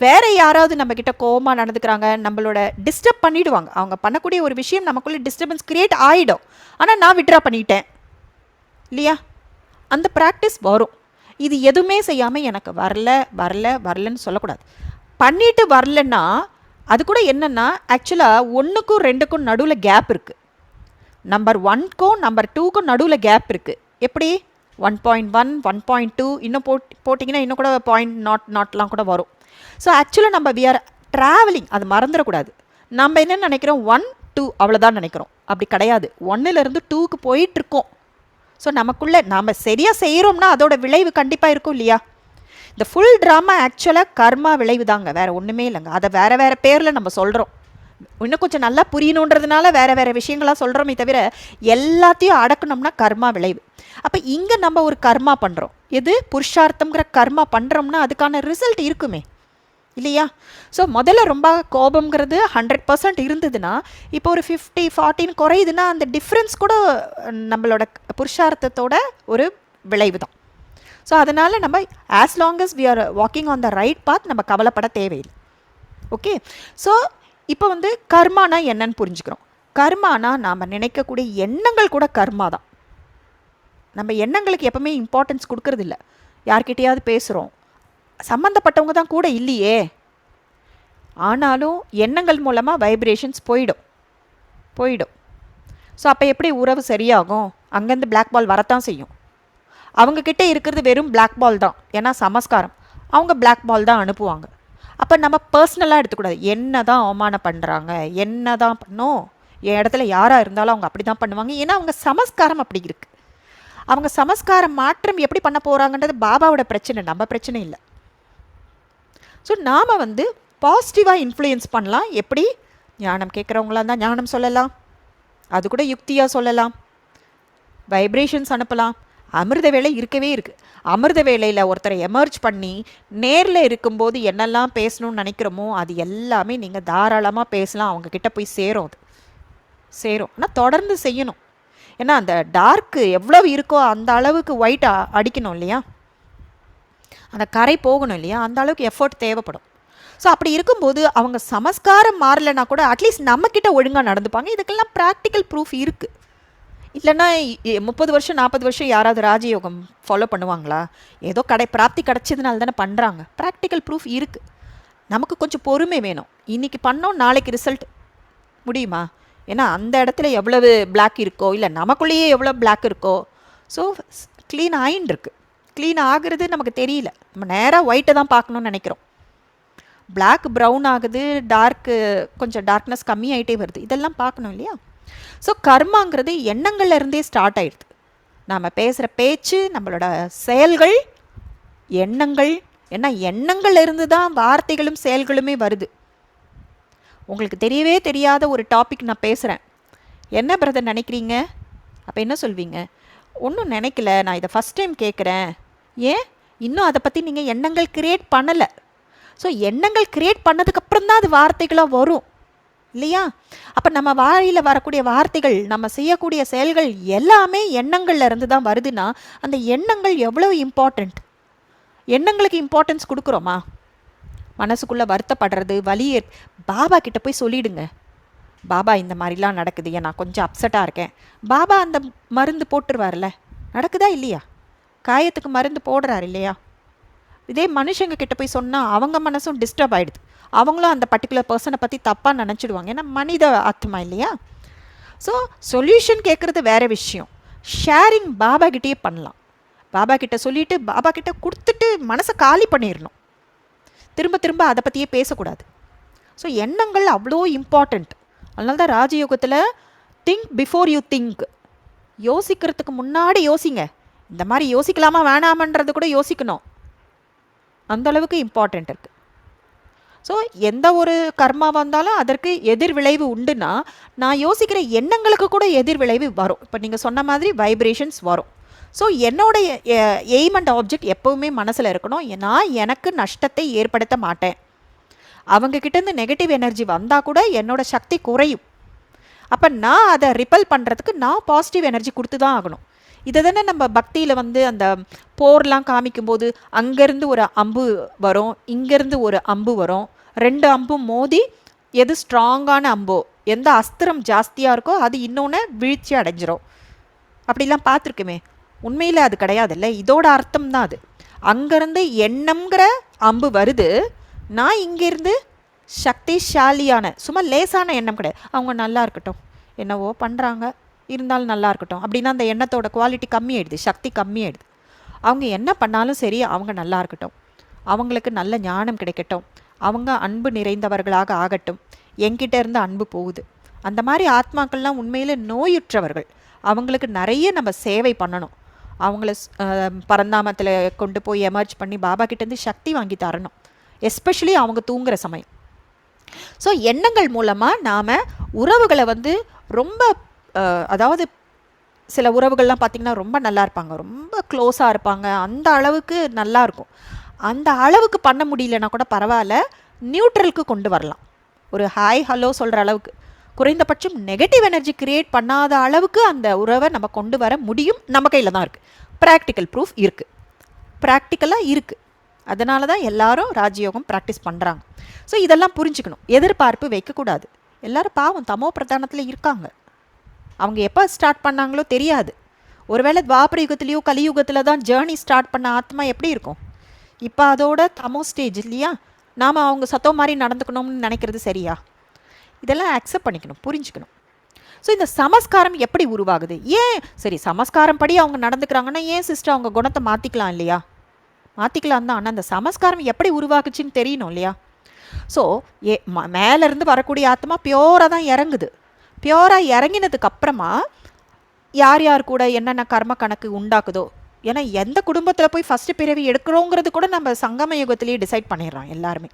வேறு யாராவது நம்மக்கிட்ட கோவமாக நடந்துக்கிறாங்க, நம்மளோட டிஸ்டர்ப் பண்ணிவிடுவாங்க. அவங்க பண்ணக்கூடிய ஒரு விஷயம் நமக்குள்ளே டிஸ்டர்பன்ஸ் க்ரியேட் ஆகிடும். ஆனால் நான் விட்ரா பண்ணிட்டேன் இல்லையா? அந்த ப்ராக்டிஸ் வரும். இது எதுவுமே செய்யாமல் எனக்கு வரலன்னு சொல்லக்கூடாது. பண்ணிட்டு வரலன்னா அது கூட என்னென்னா, ஆக்சுவலாக 1க்கும் 2க்கும் நடுவில் கேப் இருக்குது. நம்பர் 1க்கும் நம்பர் 2க்கும் நடுவில் கேப் இருக்குது. எப்படி? 1.1 1.2 இன்னும் போட்டிங்கன்னா இன்னும் கூட .0 கூட வரும். ஸோ ஆக்சுவலாக நம்ம வி ஆர் ட்ராவலிங், அது மறந்துடக்கூடாது. நம்ம என்ன நினைக்கிறோம்? 1 2 அவ்வளோதான் நினைக்கிறோம். அப்படி கிடையாது. 1லேருந்து 2க்கு போயிட்டுருக்கோம். ஸோ நமக்குள்ளே நாம் சரியாக செய்கிறோம்னா அதோட விளைவு கண்டிப்பாக இருக்கும் இல்லையா? இந்த ஃபுல் ட்ராமா ஆக்சுவலாக கர்மா விளைவு தாங்க, வேறு ஒன்றுமே இல்லைங்க. அதை வேறு பேரில் நம்ம சொல்கிறோம். இன்னும் கொஞ்சம் நல்லா புரியணுன்றதுனால வேறு விஷயங்களாக சொல்கிறோமே தவிர எல்லாத்தையும் அடக்கணும்னா கர்மா விளைவு. அப்போ இங்கே நம்ம ஒரு கர்மா பண்ணுறோம், எது புருஷார்த்தம்ங்கிற கர்மா பண்ணுறோம்னா அதுக்கான ரிசல்ட் இருக்குமே. இல்லையா? ஸோ முதல்ல ரொம்ப கோபம்ங்கிறது 100% இருந்ததுன்னா, இப்போ ஒரு 50-40 குறையுதுன்னா அந்த டிஃப்ரென்ஸ் கூட நம்மளோட புருஷார்த்தத்தோட ஒரு விளைவு தான். ஸோ அதனால் நம்ம as long as we are walking on the right path நம்ம கவலைப்பட தேவையில்லை. ஓகே. ஸோ இப்போ வந்து கர்மானா என்னன்னு புரிஞ்சுக்கிறோம். கர்மானா நாம் நினைக்கக்கூடிய எண்ணங்கள் கூட கர்மா தான். நம்ம எண்ணங்களுக்கு எப்பவுமே இம்பார்ட்டன்ஸ் கொடுக்கறது இல்லை. யார்கிட்டையாவது பேசுகிறோம், சம்மந்தப்பட்டவங்க தான் கூட இல்லையே, ஆனாலும் எண்ணங்கள் மூலமாக வைப்ரேஷன்ஸ் போயிடும். ஸோ அப்போ எப்படி உறவு சரியாகும்? அங்கேருந்து பிளாக் பால் வரத்தான் செய்யும். அவங்கக்கிட்ட இருக்கிறது வெறும் பிளாக் பால் தான், ஏன்னா சமஸ்காரம். அவங்க பிளாக் பால் தான் அனுப்புவாங்க. அப்போ நம்ம பர்சனலாக எடுத்துக்கூடாது. என்ன தான் அவமானம் பண்ணுறாங்க, என்ன தான் பண்ணோம், என் இடத்துல யாராக இருந்தாலும் அவங்க அப்படி தான் பண்ணுவாங்க, ஏன்னா அவங்க சமஸ்காரம் அப்படி இருக்குது. அவங்க சமஸ்காரம் மாற்றம் எப்படி பண்ண போகிறாங்கன்றது பாபாவோட பிரச்சனை, நம்ம பிரச்சனை இல்லை. ஸோ நாம் வந்து பாசிட்டிவாக இன்ஃப்ளூயன்ஸ் பண்ணலாம். எப்படி? ஞானம் கேட்குறவங்களா இருந்தால் ஞானம் சொல்லலாம், அது கூட யுக்தியாக சொல்லலாம், வைப்ரேஷன்ஸ் அனுப்பலாம். அமிர்த வேலை இருக்கவே இருக்குது. அமிர்த வேலையில் ஒருத்தரை எமர்ஜ் பண்ணி நேரில் இருக்கும்போது என்னெல்லாம் பேசணும்னு நினைக்கிறோமோ அது எல்லாமே நீங்கள் தாராளமாக பேசலாம். அவங்கக்கிட்ட போய் சேரும். ஆனால் தொடர்ந்து செய்யணும். ஏன்னா அந்த டார்க்கு எவ்வளவு இருக்கோ அந்த அளவுக்கு ஒயிட் அடிக்கணும் இல்லையா, அந்த கரை போகணும் இல்லையா, அந்த அளவுக்கு எஃபர்ட் தேவைப்படும். ஸோ அப்படி இருக்கும்போது அவங்க சமஸ்காரம் மாறலைன்னா கூட அட்லீஸ்ட் நம்மக்கிட்ட ஒழுங்காக நடந்துப்பாங்க. இதுக்கெல்லாம் ப்ராக்டிக்கல் ப்ரூஃப் இருக்குது. இல்லைன்னா 30 வருஷம் 40 வருஷம் யாராவது ராஜயோகம் ஃபாலோ பண்ணுவாங்களா? ஏதோ பிராப்தி கிடச்சதுனால தானே பண்ணுறாங்க. ப்ராக்டிக்கல் ப்ரூஃப் இருக்குது. நமக்கு கொஞ்சம் பொறுமை வேணும். இன்றைக்கி பண்ணோம், நாளைக்கு ரிசல்ட் முடியுமா? ஏன்னா அந்த இடத்துல எவ்வளவு பிளாக் இருக்கோ, இல்லை நமக்குள்ளேயே எவ்வளோ பிளாக் இருக்கோ. ஸோ க்ளீன் ஆகின்னு இருக்குது. க்ளீன் ஆகுறது நமக்கு தெரியல. நம்ம நேராக ஒயிட்டை தான் பார்க்கணுன்னு நினைக்கிறோம். பிளாக் ப்ரௌன் ஆகுது, டார்க்கு கொஞ்சம் டார்க்னஸ் கம்மியாயிட்டே வருது, இதெல்லாம் பார்க்கணும் இல்லையா? ஸோ கர்மாங்கிறது எண்ணங்கள்லேருந்தே ஸ்டார்ட் ஆகிடுது. நாம் பேசுகிற பேச்சு, நம்மளோட செயல்கள், எண்ணங்கள். ஏன்னா எண்ணங்கள்லேருந்து தான் வார்த்தைகளும் செயல்களுமே வருது. உங்களுக்கு தெரியவே தெரியாத ஒரு டாபிக் நான் பேசுகிறேன், என்ன பிரதர் நினைக்கிறீங்க? அப்போ என்ன சொல்வீங்க? ஒன்றும் நினைக்கல, நான் இதை ஃபஸ்ட் டைம் கேட்குறேன். ஏன்? இன்னும் அதை பற்றி நீங்கள் எண்ணங்கள் க்ரியேட் பண்ணலை. ஸோ எண்ணங்கள் க்ரியேட் பண்ணதுக்கப்புறம் தான் அது வார்த்தைகளாக வரும் இல்லையா? அப்போ நம்ம வாயில வரக்கூடிய வார்த்தைகள், நம்ம செய்யக்கூடிய செயல்கள் எல்லாமே எண்ணங்கள்ல இருந்து தான் வருதுன்னா அந்த எண்ணங்கள் எவ்வளோ இம்பார்ட்டண்ட். எண்ணங்களுக்கு இம்பார்ட்டன்ஸ் கொடுக்குறோமா? மனசுக்குள்ளே வருத்தப்படுறது, வலியே, பாபா கிட்ட போய் சொல்லிடுங்க, பாபா இந்த மாதிரிலாம் நடக்குது, ஏன் நான் கொஞ்சம் அப்செட்டாக இருக்கேன். பாபா அந்த மருந்து போட்டுருவார்ல, நடக்குதா இல்லையா? காயத்துக்கு மருந்து போடுறாரு இல்லையா? இதே மனுஷங்க கிட்ட போய் சொன்னால் அவங்க மனசும் டிஸ்டர்ப் ஆகிடுது. அவங்களும் அந்த பர்டிகுலர் பர்சனை பற்றி தப்பாக நினச்சிடுவாங்க, ஏன்னா மனித ஆத்மா இல்லையா? ஸோ சொல்யூஷன் கேட்குறது வேறு விஷயம். ஷேரிங் பாபா கிட்டேயே பண்ணலாம். பாபா கிட்ட சொல்லிவிட்டு பாபா கிட்ட கொடுத்துட்டு மனசை காலி பண்ணிடணும். திரும்ப திரும்ப அதை பற்றியே பேசக்கூடாது. ஸோ எண்ணங்கள் அவ்வளோ இம்பார்ட்டண்ட். அதனால தான் ராஜயோகத்தில் திங்க் பிஃபோர் யூ திங்க், யோசிக்கிறதுக்கு முன்னாடி யோசிங்க. இந்த மாதிரி யோசிக்கலாமா வேணாமன்றது கூட யோசிக்கணும், அந்தளவுக்கு இம்பார்ட்டண்ட் இருக்குது. ஸோ எந்த ஒரு கர்மாவாக இருந்தாலும் அதற்கு எதிர்விளைவு உண்டுன்னா, நான் யோசிக்கிற எண்ணங்களுக்கு கூட எதிர்விளைவு வரும். இப்போ நீங்கள் சொன்ன மாதிரி வைப்ரேஷன்ஸ் வரும். ஸோ என்னோடைய எய்ம் அண்ட் ஆப்ஜெக்ட் எப்போவுமே மனசில் இருக்கணும். நான் எனக்கு நஷ்டத்தை ஏற்படுத்த மாட்டேன். அவங்கக்கிட்டேருந்து நெகட்டிவ் எனர்ஜி வந்தால் கூட என்னோட சக்தி குறையும். அப்போ நான் அதை ரிப்பல் பண்ணுறதுக்கு நான் பாசிட்டிவ் எனர்ஜி கொடுத்து தான் ஆகணும். இதை தானே நம்ம பக்தியில் வந்து அந்த போர்லாம் காமிக்கும்போது அங்கேருந்து ஒரு அம்பு வரும், இங்கேருந்து ஒரு அம்பு வரும், 2 அம்பும் மோதி எது ஸ்ட்ராங்கான அம்போ, எந்த அஸ்திரம் ஜாஸ்தியாக இருக்கோ அது இன்னொன்று வீழ்ச்சி அடைஞ்சிரும். அப்படிலாம் பார்த்துருக்குமே. உண்மையில் அது கிடையாதுல்ல, இதோட அர்த்தம் தான் அது. அங்கேருந்து எண்ணம்ங்கிற அம்பு வருது, நான் இங்கேருந்து சக்திசாலியான சும்மா லேசான எண்ணம் கிடையாது. அவங்க நல்லா இருக்கட்டும், என்னவோ பண்ணுறாங்க, இருந்தாலும் நல்லா இருக்கட்டும் அப்படின்னா அந்த எண்ணத்தோட குவாலிட்டி கம்மியாயிடுது, சக்தி கம்மியாயிடுது. அவங்க என்ன பண்ணாலும் சரி, அவங்க நல்லா இருக்கட்டும், அவங்களுக்கு நல்ல ஞானம் கிடைக்கட்டும், அவங்க அன்பு நிறைந்தவர்களாக ஆகட்டும், என்கிட்ட இருந்து அன்பு போகுது. அந்த மாதிரி ஆத்மாக்கள்லாம் உண்மையில் நோயுற்றவர்கள். அவங்களுக்கு நிறைய நம்ம சேவை பண்ணணும். அவங்கள பரந்தாமத்தில் கொண்டு போய் எமர்ஜ் பண்ணி பாபா கிட்டேருந்து சக்தி வாங்கி தரணும், எஸ்பெஷலி அவங்க தூங்குகிற சமயம். ஸோ எண்ணங்கள் மூலமாக நாம் உறவுகளை வந்து ரொம்ப, அதாவது சில உறவுகள்லாம் பார்த்திங்கன்னா ரொம்ப நல்லா இருப்பாங்க, ரொம்ப க்ளோஸாக இருப்பாங்க, அந்த அளவுக்கு நல்லா இருக்கும். அந்த அளவுக்கு பண்ண முடியலன்னா கூட பரவாயில்ல, நியூட்ரலுக்கு கொண்டு வரலாம். ஒரு ஹாய் ஹலோ சொல்கிற அளவுக்கு, குறைந்தபட்சம் நெகட்டிவ் எனர்ஜி கிரியேட் பண்ணாத அளவுக்கு அந்த உறவை நம்ம கொண்டு வர முடியும். நம்ம கையில் தான் இருக்குது. ப்ராக்டிக்கல் ப்ரூஃப் இருக்குது, ப்ராக்டிக்கலாக இருக்குது. அதனால தான் எல்லாரும் ராஜயோகம் ப்ராக்டிஸ் பண்ணுறாங்க. ஸோ இதெல்லாம் புரிஞ்சுக்கணும். எதிர்பார்ப்பு வைக்கக்கூடாது. எல்லோரும் பாவம் தமோ பிரதானத்தில் இருக்காங்க. அவங்க எப்போ ஸ்டார்ட் பண்ணாங்களோ தெரியாது. ஒருவேளை துவாபர யுகத்துலேயோ கலியுகத்தில் தான் ஜேர்னி ஸ்டார்ட் பண்ண ஆத்மா எப்படி இருக்கும்? இப்போ அதோட தமோ ஸ்டேஜ் இல்லையா? நாம் அவங்க சத்தோ மாதிரி நடந்துக்கணும்னு நினைக்கிறது சரியா? இதெல்லாம் அக்செப்ட் பண்ணிக்கணும், புரிஞ்சுக்கணும். ஸோ இந்த சமஸ்காரம் எப்படி உருவாகுது? ஏன் சரி சமஸ்காரம் படி அவங்க நடந்துக்கிறாங்கன்னா ஏன் சிஸ்டர் அவங்க குணத்தை மாற்றிக்கலாம் இல்லையா? மாற்றிக்கலாம் தான். ஆனால் அந்த சமஸ்காரம் எப்படி உருவாகுச்சின்னு தெரியணும் இல்லையா? ஸோ மேலேருந்து வரக்கூடிய ஆத்மா பியோராக தான் இறங்குது. பியோராக இறங்கினதுக்கு அப்புறமா யார் யார் கூட என்னென்ன கர்ம கணக்கு உண்டாக்குதோ, ஏன்னா எந்த குடும்பத்தில் போய் ஃபஸ்ட்டு பிறவி எடுக்கிறோங்கிறது கூட நம்ம சங்கம யுகத்திலேயே டிசைட் பண்ணிடுறோம் எல்லாருமே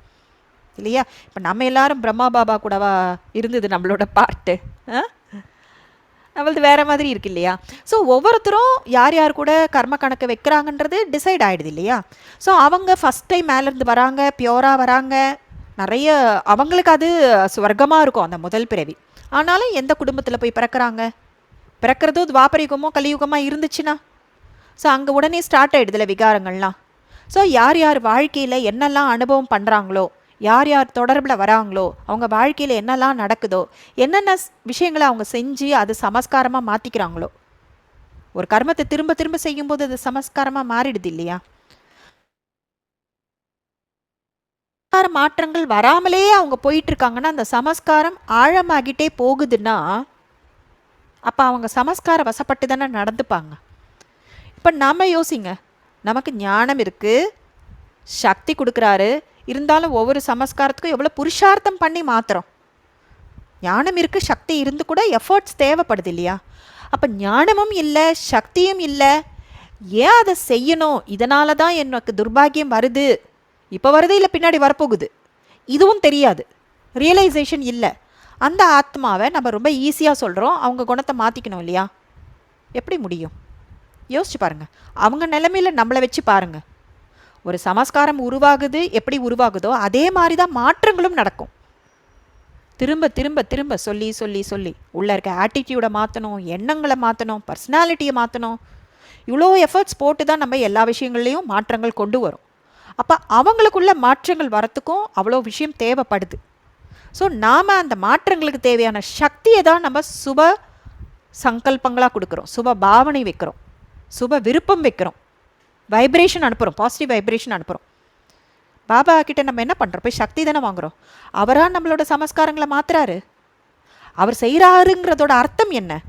இல்லையா? இப்போ நம்ம எல்லாரும் பிரம்மா பாபா கூடவா இருந்தது நம்மளோட பார்ட்டு? நம்மளது வேறு மாதிரி இருக்கு இல்லையா? ஸோ ஒவ்வொருத்தரும் யார் யார் கூட கர்ம கணக்கு வைக்கிறாங்கன்றது டிசைட் ஆகிடுது இல்லையா? ஸோ அவங்க ஃபஸ்ட் டைம் மேலேருந்து வராங்க, பியோராக வராங்க, நிறைய அவங்களுக்கு அது ஸ்வர்க்கமாக இருக்கும் அந்த முதல் பிறவி. ஆனாலும் எந்த குடும்பத்தில் போய் பிறக்கிறாங்க? பிறக்கிறதோ துவாபரியுகமோ கலியுகமாக இருந்துச்சுன்னா ஸோ அங்கே உடனே ஸ்டார்ட் ஆகிடுதுல விகாரங்கள்லாம். ஸோ யார் யார் வாழ்க்கையில் என்னெல்லாம் அனுபவம் பண்ணுறாங்களோ, யார் யார் தொடர்பில் வராங்களோ, அவங்க வாழ்க்கையில் என்னெல்லாம் நடக்குதோ, என்னென்ன விஷயங்களை அவங்க செஞ்சு அது சமஸ்காரமாக மாற்றிக்கிறாங்களோ, ஒரு கர்மத்தை திரும்ப திரும்ப செய்யும்போது அது சமஸ்காரமாக மாறிடுது இல்லையா? மாற்றங்கள் வராமலே அவங்க போயிட்டுருக்காங்கன்னா அந்த சமஸ்காரம் ஆழமாகிட்டே போகுதுன்னா அப்போ அவங்க சமஸ்கார வசப்பட்டு தானே நடந்துப்பாங்க. இப்போ நம்ம யோசிங்க, நமக்கு ஞானம் இருக்குது, சக்தி கொடுக்குறாரு, இருந்தாலும் ஒவ்வொரு சமஸ்காரத்துக்கும் எவ்வளோ புருஷார்த்தம் பண்ணி மாற்றுறோம். ஞானம் இருக்குது, சக்தி இருந்து கூட எஃபர்ட்ஸ் தேவைப்படுது இல்லையா? அப்போ ஞானமும் இல்லை, சக்தியும் இல்லை, ஏன் அதை செய்யணும்? இதனால தான் எனக்கு துர்பாகியம் வருது, இப்போ வருது இல்லை பின்னாடி வரப்போகுது, இதுவும் தெரியாது, ரியலைசேஷன் இல்லை. அந்த ஆத்மாவை நம்ம ரொம்ப ஈஸியாக சொல்கிறோம் அவங்க குணத்தை மாற்றிக்கணும் இல்லையா? எப்படி முடியும்? யோசிச்சு பாருங்கள். அவங்க நிலைமையில் நம்மளை வச்சு பாருங்கள். ஒரு சமஸ்காரம் உருவாகுது, எப்படி உருவாகுதோ அதே மாதிரி தான் மாற்றங்களும் நடக்கும். திரும்ப திரும்ப திரும்ப சொல்லி சொல்லி சொல்லி உள்ளே இருக்க ஆட்டிடியூடை மாற்றணும், எண்ணங்களை மாற்றணும், பர்சனாலிட்டியை மாற்றணும். இவ்வளோ எஃபர்ட்ஸ் போட்டு தான் நம்ம எல்லா விஷயங்கள்லேயும் மாற்றங்கள் கொண்டு வரும். அப்போ அவங்களுக்குள்ள மாற்றங்கள் வரத்துக்கும் அவ்வளோ விஷயம் தேவைப்படுது. ஸோ நாம் அந்த மாற்றங்களுக்கு தேவையான சக்தியை தான் நம்ம சுப சங்கல்பங்களாக கொடுக்குறோம், சுப பாவனை வைக்கிறோம், சுப விருப்பம் வைக்கிறோம், வைப்ரேஷன் அனுப்புகிறோம், பாசிட்டிவ் வைப்ரேஷன் அனுப்புகிறோம். பாபா கிட்ட நம்ம என்ன பண்ணுறோம்? போய் சக்தி தானே வாங்குகிறோம். அவராக நம்மளோட சமஸ்காரங்களை மாற்றுறாரு. அவர் செய்கிறாருங்கிறதோட அர்த்தம் என்ன?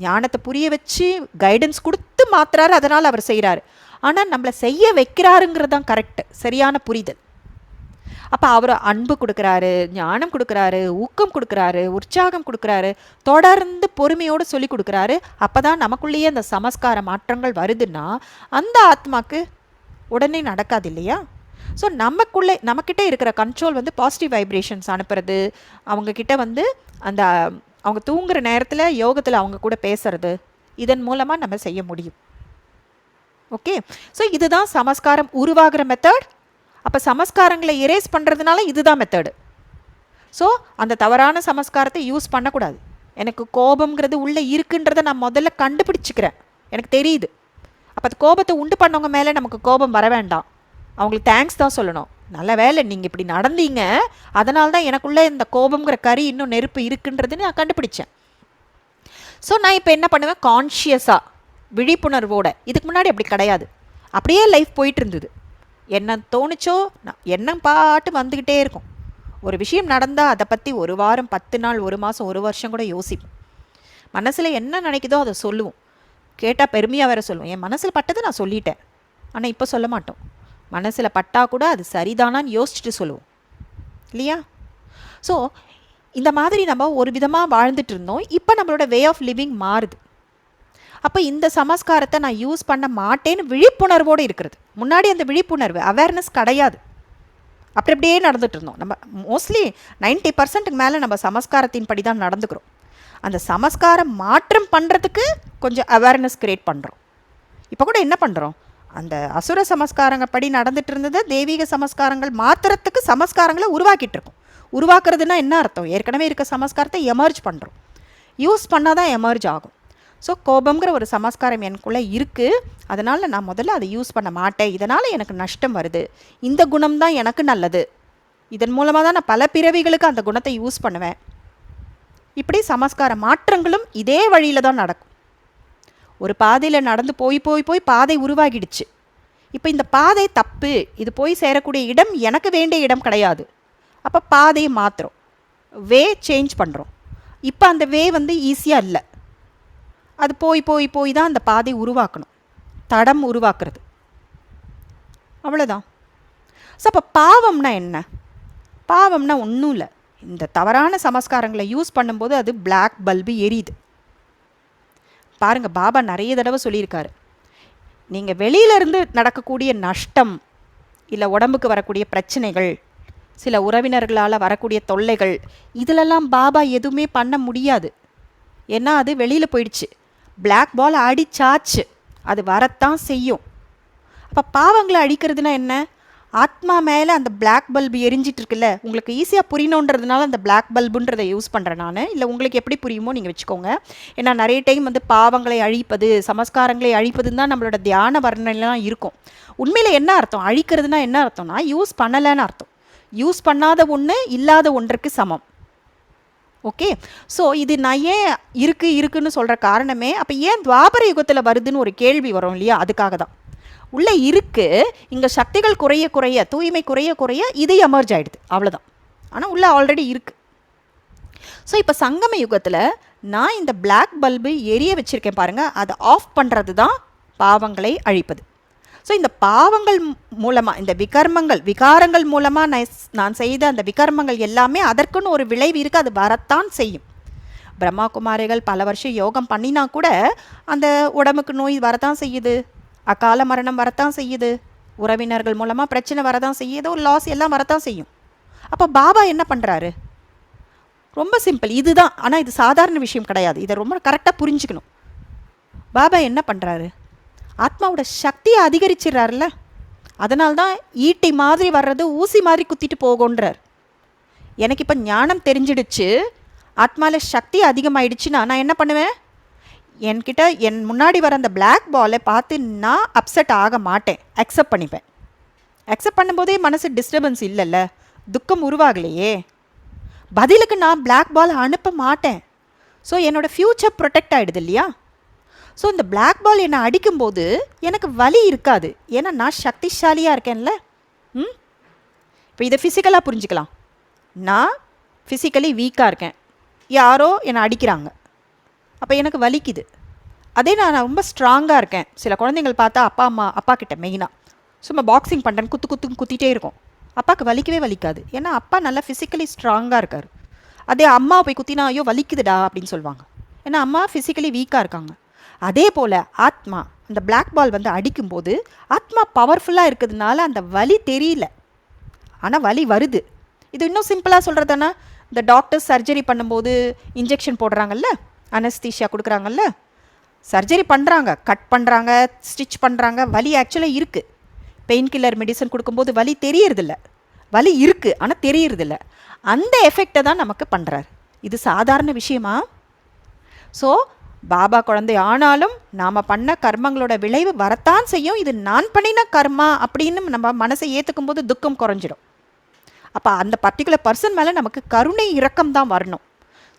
ஞானத்தை புரிய வச்சு கைடன்ஸ் கொடுத்து மாற்றுறாரு, அதனால் அவர் செய்கிறாரு. ஆனால் நம்மளை செய்ய வைக்கிறாருங்கிறது தான் கரெக்டு, சரியான புரிதல். அப்போ அவர் அன்பு கொடுக்குறாரு, ஞானம் கொடுக்குறாரு, ஊக்கம் கொடுக்குறாரு, உற்சாகம் கொடுக்குறாரு, தொடர்ந்து பொறுமையோடு சொல்லி கொடுக்குறாரு. அப்போ தான் நமக்குள்ளேயே அந்த சமஸ்கார மாற்றங்கள் வருதுன்னா அந்த ஆத்மாக்கு உடனே நடக்காது இல்லையா? ஸோ நம்மக்கிட்ட இருக்கிற கண்ட்ரோல் வந்து பாசிட்டிவ் வைப்ரேஷன்ஸ் அனுப்புறது, அவங்கக்கிட்ட வந்து அந்த அவங்க தூங்குகிற நேரத்தில் யோகத்தில் அவங்க கூட பேசுறது, இதன் மூலமாக நம்ம செய்ய முடியும். ஓகே, ஸோ இதுதான் சமஸ்காரம் உருவாகிற மெத்தட். அப்போ சமஸ்காரங்களை எரேஸ் பண்ணுறதுனால இதுதான் மெத்தடு. ஸோ அந்த தவறான சமஸ்காரத்தை யூஸ் பண்ணக்கூடாது. எனக்கு கோபம்ங்கிறது உள்ளே இருக்குன்றதை நான் முதல்ல கண்டுபிடிச்சிக்கிறேன், எனக்கு தெரியுது. அப்போ அந்த கோபத்தை உண்டு பண்ணவங்க மேலே நமக்கு கோபம் வர வேண்டாம், அவங்களுக்கு தேங்க்ஸ் தான் சொல்லணும். நல்ல வேலை நீங்கள் இப்படி நடந்தீங்க, அதனால தான் எனக்குள்ளே இந்த கோபம்ங்கிற கறி இன்னும் நெருப்பு இருக்குன்றதுன்னு நான் கண்டுபிடிச்சேன். ஸோ நான் இப்போ என்ன பண்ணுவேன்? கான்ஷியஸாக விழிப்புணர்வோட. இதுக்கு முன்னாடி அப்படி கிடையாது, அப்படியே லைஃப் போயிட்டு இருந்தது. என்ன தோணுச்சோ எண்ணம் பாட்டு வந்துக்கிட்டே இருக்கும். ஒரு விஷயம் நடந்தால் அதை பற்றி ஒரு வாரம், 10 நாள், ஒரு மாதம், ஒரு வருஷம் கூட யோசிப்போம். மனசில் என்ன நினைக்குதோ அதை சொல்லுவோம். கேட்டால் பெருமையாக வேறு சொல்லுவோம், என் மனசில் பட்டதை நான் சொல்லிட்டேன். ஆனால் இப்போ சொல்ல மாட்டோம். மனசில் பட்டால் கூட அது சரிதானான்னு யோசிச்சுட்டு சொல்லுவோம் இல்லையா? ஸோ இந்த மாதிரி நம்ம ஒரு விதமாக வாழ்ந்துட்டு இருந்தோம். இப்போ நம்மளோட வே ஆஃப் லிவிங் மாறுது. அப்போ இந்த சமஸ்காரத்தை நான் யூஸ் பண்ண மாட்டேன்னு விழிப்புணர்வோடு இருக்கிறது. முன்னாடி அந்த விழிப்புணர்வு அவேர்னஸ் கிடையாது, அப்படி அப்படியே நடந்துட்டு இருந்தோம். நம்ம மோஸ்ட்லி 90% மேலே நம்ம சமஸ்காரத்தின் படி தான் நடந்துக்கிறோம். அந்த சமஸ்காரம் மாற்றம் பண்ணுறதுக்கு கொஞ்சம் அவேர்னஸ் க்ரியேட் பண்ணுறோம். இப்போ கூட என்ன பண்ணுறோம்? அந்த அசுர சமஸ்காரங்கள் படி நடந்துட்டு இருந்தது தெய்வீக சமஸ்காரங்கள் மாத்திரத்துக்கு சமஸ்காரங்களை உருவாக்கிட்டு இருக்கோம். உருவாக்குறதுனா என்ன அர்த்தம்? ஏற்கனவே இருக்க சமஸ்காரத்தை எமர்ஜ் பண்ணுறோம். யூஸ் பண்ணால் தான் எமர்ஜ் ஆகும். ஸோ கோபங்கிற ஒரு சமஸ்காரம் எனக்குள்ளே இருக்குது, அதனால் நான் முதல்ல அதை யூஸ் பண்ண மாட்டேன், இதனால் எனக்கு நஷ்டம் வருது, இந்த குணம் தான் எனக்கு நல்லது, இதன் மூலமாக தான் நான் பல பிறவிகளுக்கு அந்த குணத்தை யூஸ் பண்ணுவேன். இப்படி சமஸ்கார மாற்றங்களும் இதே வழியில் தான் நடக்கும். ஒரு பாதையில் நடந்து போய் போய் போய் பாதை உருவாகிடுச்சு. இப்போ இந்த பாதை தப்பு, இது போய் சேரக்கூடிய இடம் எனக்கு வேண்டிய இடம் கிடையாது. அப்போ பாதையை மாற்றுறோம், வே சேஞ்ச் பண்ணுறோம். இப்போ அந்த வே ஈஸியாக இல்லை, அது போய் போய் போய் தான் அந்த பாதை உருவாக்கணும், தடம் உருவாக்குறது, அவ்வளோதான். ஸோ அப்போ பாவம்னா என்ன? பாவம்னா ஒன்றும் இல்லை, இந்த தவறான சமஸ்காரங்களை யூஸ் பண்ணும்போது அது பிளாக் பல்பு எரியுது. பாருங்கள், பாபா நிறைய தடவை சொல்லியிருக்காரு, நீங்கள் வெளியிலேருந்து நடக்கக்கூடிய நஷ்டம், இல்லை உடம்புக்கு வரக்கூடிய பிரச்சனைகள், சில உறவினர்களால் வரக்கூடிய தொல்லைகள், இதிலெல்லாம் பாபா எதுவுமே பண்ண முடியாது. ஏன்னா அது வெளியில் போயிடுச்சு, பிளாக் பால் அடிச்சாச்சு, அது வரத்தான் செய்யும். அப்போ பாவங்களை அழிக்கிறதுனா என்ன? ஆத்மா மேலே அந்த பிளாக் பல்பு எரிஞ்சிட்டு இருக்குல்ல, உங்களுக்கு ஈஸியாக புரியணுன்றதுனால அந்த பிளாக் பல்புன்றதை யூஸ் பண்ணுறேன் நான். இல்லை உங்களுக்கு எப்படி புரியுமோ நீங்கள் வச்சுக்கோங்க. ஏன்னா நிறைய டைம் பாவங்களை அழிப்பது, சமஸ்காரங்களை அழிப்பதுன்னு தான் நம்மளோட தியான வர்ணனைலாம் இருக்கும். உண்மையில் என்ன அர்த்தம்? அழிக்கிறதுனா என்ன அர்த்தம்னா யூஸ் பண்ணலைன்னு அர்த்தம். யூஸ் பண்ணாத ஒன்று இல்லாத ஒன்றுக்கு சமம். ஓகே, ஸோ இது நான் ஏன் இருக்குன்னு சொல்கிற காரணமே, அப்போ ஏன் துவாபர யுகத்தில் வருதுன்னு ஒரு கேள்வி வரும் இல்லையா, அதுக்காக தான். உள்ளே இருக்குது, இங்கே சக்திகள் குறைய குறைய, தூய்மை குறைய குறைய இது எமர்ஜ் ஆகிடுது, அவ்வளோதான். ஆனால் உள்ளே ஆல்ரெடி இருக்குது. ஸோ இப்போ சங்கம யுகத்தில் நான் இந்த பிளாக் பல்பு எரிய வச்சுருக்கேன் பாருங்கள், அதை ஆஃப் பண்ணுறது தான் பாவங்களை அழிப்பது. ஸோ இந்த பாவங்கள் மூலமாக, இந்த விகாரங்கள் மூலமாக நான் செய்த அந்த விகர்மங்கள் எல்லாமே அதற்குன்னு ஒரு விளைவு இருக்குது, அது வரத்தான் செய்யும். பிரம்மா குமாரிகள் பல வருஷம் யோகம் பண்ணினா கூட அந்த உடம்புக்கு நோய் வரத்தான் செய்யுது, அகால மரணம் வரத்தான் செய்யுது, உறவினர்கள் மூலமாக பிரச்சனை வரதான் செய்யுது, ஒரு லாஸ் எல்லாம் வரத்தான் செய்யும். அப்போ பாபா என்ன பண்ணுறாரு? ரொம்ப சிம்பிள், இதுதான். ஆனால் இது சாதாரண விஷயம் கிடையாது, இதை ரொம்ப கரெக்டாக புரிஞ்சுக்கணும். பாபா என்ன பண்ணுறாரு? ஆத்மாவோட சக்தியை அதிகரிச்சிடறாருல, அதனால்தான் ஈட்டி மாதிரி வர்றது ஊசி மாதிரி குத்திட்டு போகுன்றார். எனக்கு இப்போ ஞானம் தெரிஞ்சிடுச்சு, ஆத்மாவில் சக்தி அதிகமாகிடுச்சுன்னா நான் என்ன பண்ணுவேன்? என்கிட்ட என் முன்னாடி வர அந்த பிளாக் பாலை பார்த்து நான் அப்செட் ஆக மாட்டேன், அக்செப்ட் பண்ணிப்பேன். அக்செப்ட் பண்ணும்போதே மனசு டிஸ்டர்பன்ஸ் இல்லைல்ல, துக்கம் உருவாகலையே. பதிலுக்கு நான் பிளாக் பால் அனுப்ப மாட்டேன். ஸோ என்னோடய ஃப்யூச்சர் ப்ரொடெக்ட் ஆகிடுது இல்லையா? ஸோ இந்த பிளாக் பால் என்னை அடிக்கும்போது எனக்கு வலி இருக்காது, ஏன்னா நான் சக்திசாலியாக இருக்கேன்ல. இப்போ இதை ஃபிசிக்கலாக புரிஞ்சுக்கலாம். நான் ஃபிசிக்கலி வீக்காக இருக்கேன், யாரோ என்னை அடிக்கிறாங்க, அப்போ எனக்கு வலிக்குது. அதே நான் ரொம்ப ஸ்ட்ராங்காக இருக்கேன். சில குழந்தைங்கள் பார்த்தா அப்பா கிட்ட மெயினாக சும்மா பாக்ஸிங் பண்ணுறேன்னு குத்திட்டே இருக்கும், அப்பாவுக்கு வலிக்கவே வலிக்காது, ஏன்னா அப்பா நல்லா ஃபிசிக்கலி ஸ்ட்ராங்காக இருக்கார். அதே அம்மா போய் குத்தினா ஐயோ வலிக்குதுடா அப்படின்னு சொல்லுவாங்க, ஏன்னா அம்மா ஃபிசிக்கலி வீக்காக இருக்காங்க. அதே போல் ஆத்மா அந்த பிளாக் பால் அடிக்கும்போது ஆத்மா பவர்ஃபுல்லாக இருக்கிறதுனால அந்த வலி தெரியல, ஆனால் வலி வருது. இது இன்னும் சிம்பிளாக சொல்கிறதுனா, இந்த டாக்டர்ஸ் சர்ஜரி பண்ணும்போது இன்ஜெக்ஷன் போடுறாங்கல்ல, அனஸ்தீஷியா கொடுக்குறாங்கல்ல, சர்ஜரி பண்ணுறாங்க, கட் பண்ணுறாங்க, ஸ்டிச் பண்ணுறாங்க, வலி ஆக்சுவலாக இருக்குது. பெயின் கில்லர் மெடிசன் கொடுக்கும்போது வலி தெரியறதில்ல, வலி இருக்குது ஆனால் தெரியறதில்ல. அந்த எஃபெக்டை தான் நமக்கு பண்ணுறாரு. இது சாதாரண விஷயமா? ஸோ பாபா குழந்தை ஆனாலும் நாம் பண்ண கர்மங்களோட விளைவு வரத்தான் செய்யும். இது நான் பண்ணின கர்மா அப்படின்னு நம்ம மனசை ஏற்றுக்கும் போது துக்கம் குறைஞ்சிடும். அப்போ அந்த பர்டிகுலர் பர்சன் மேலே நமக்கு கருணை இரக்கம் தான் வரணும்.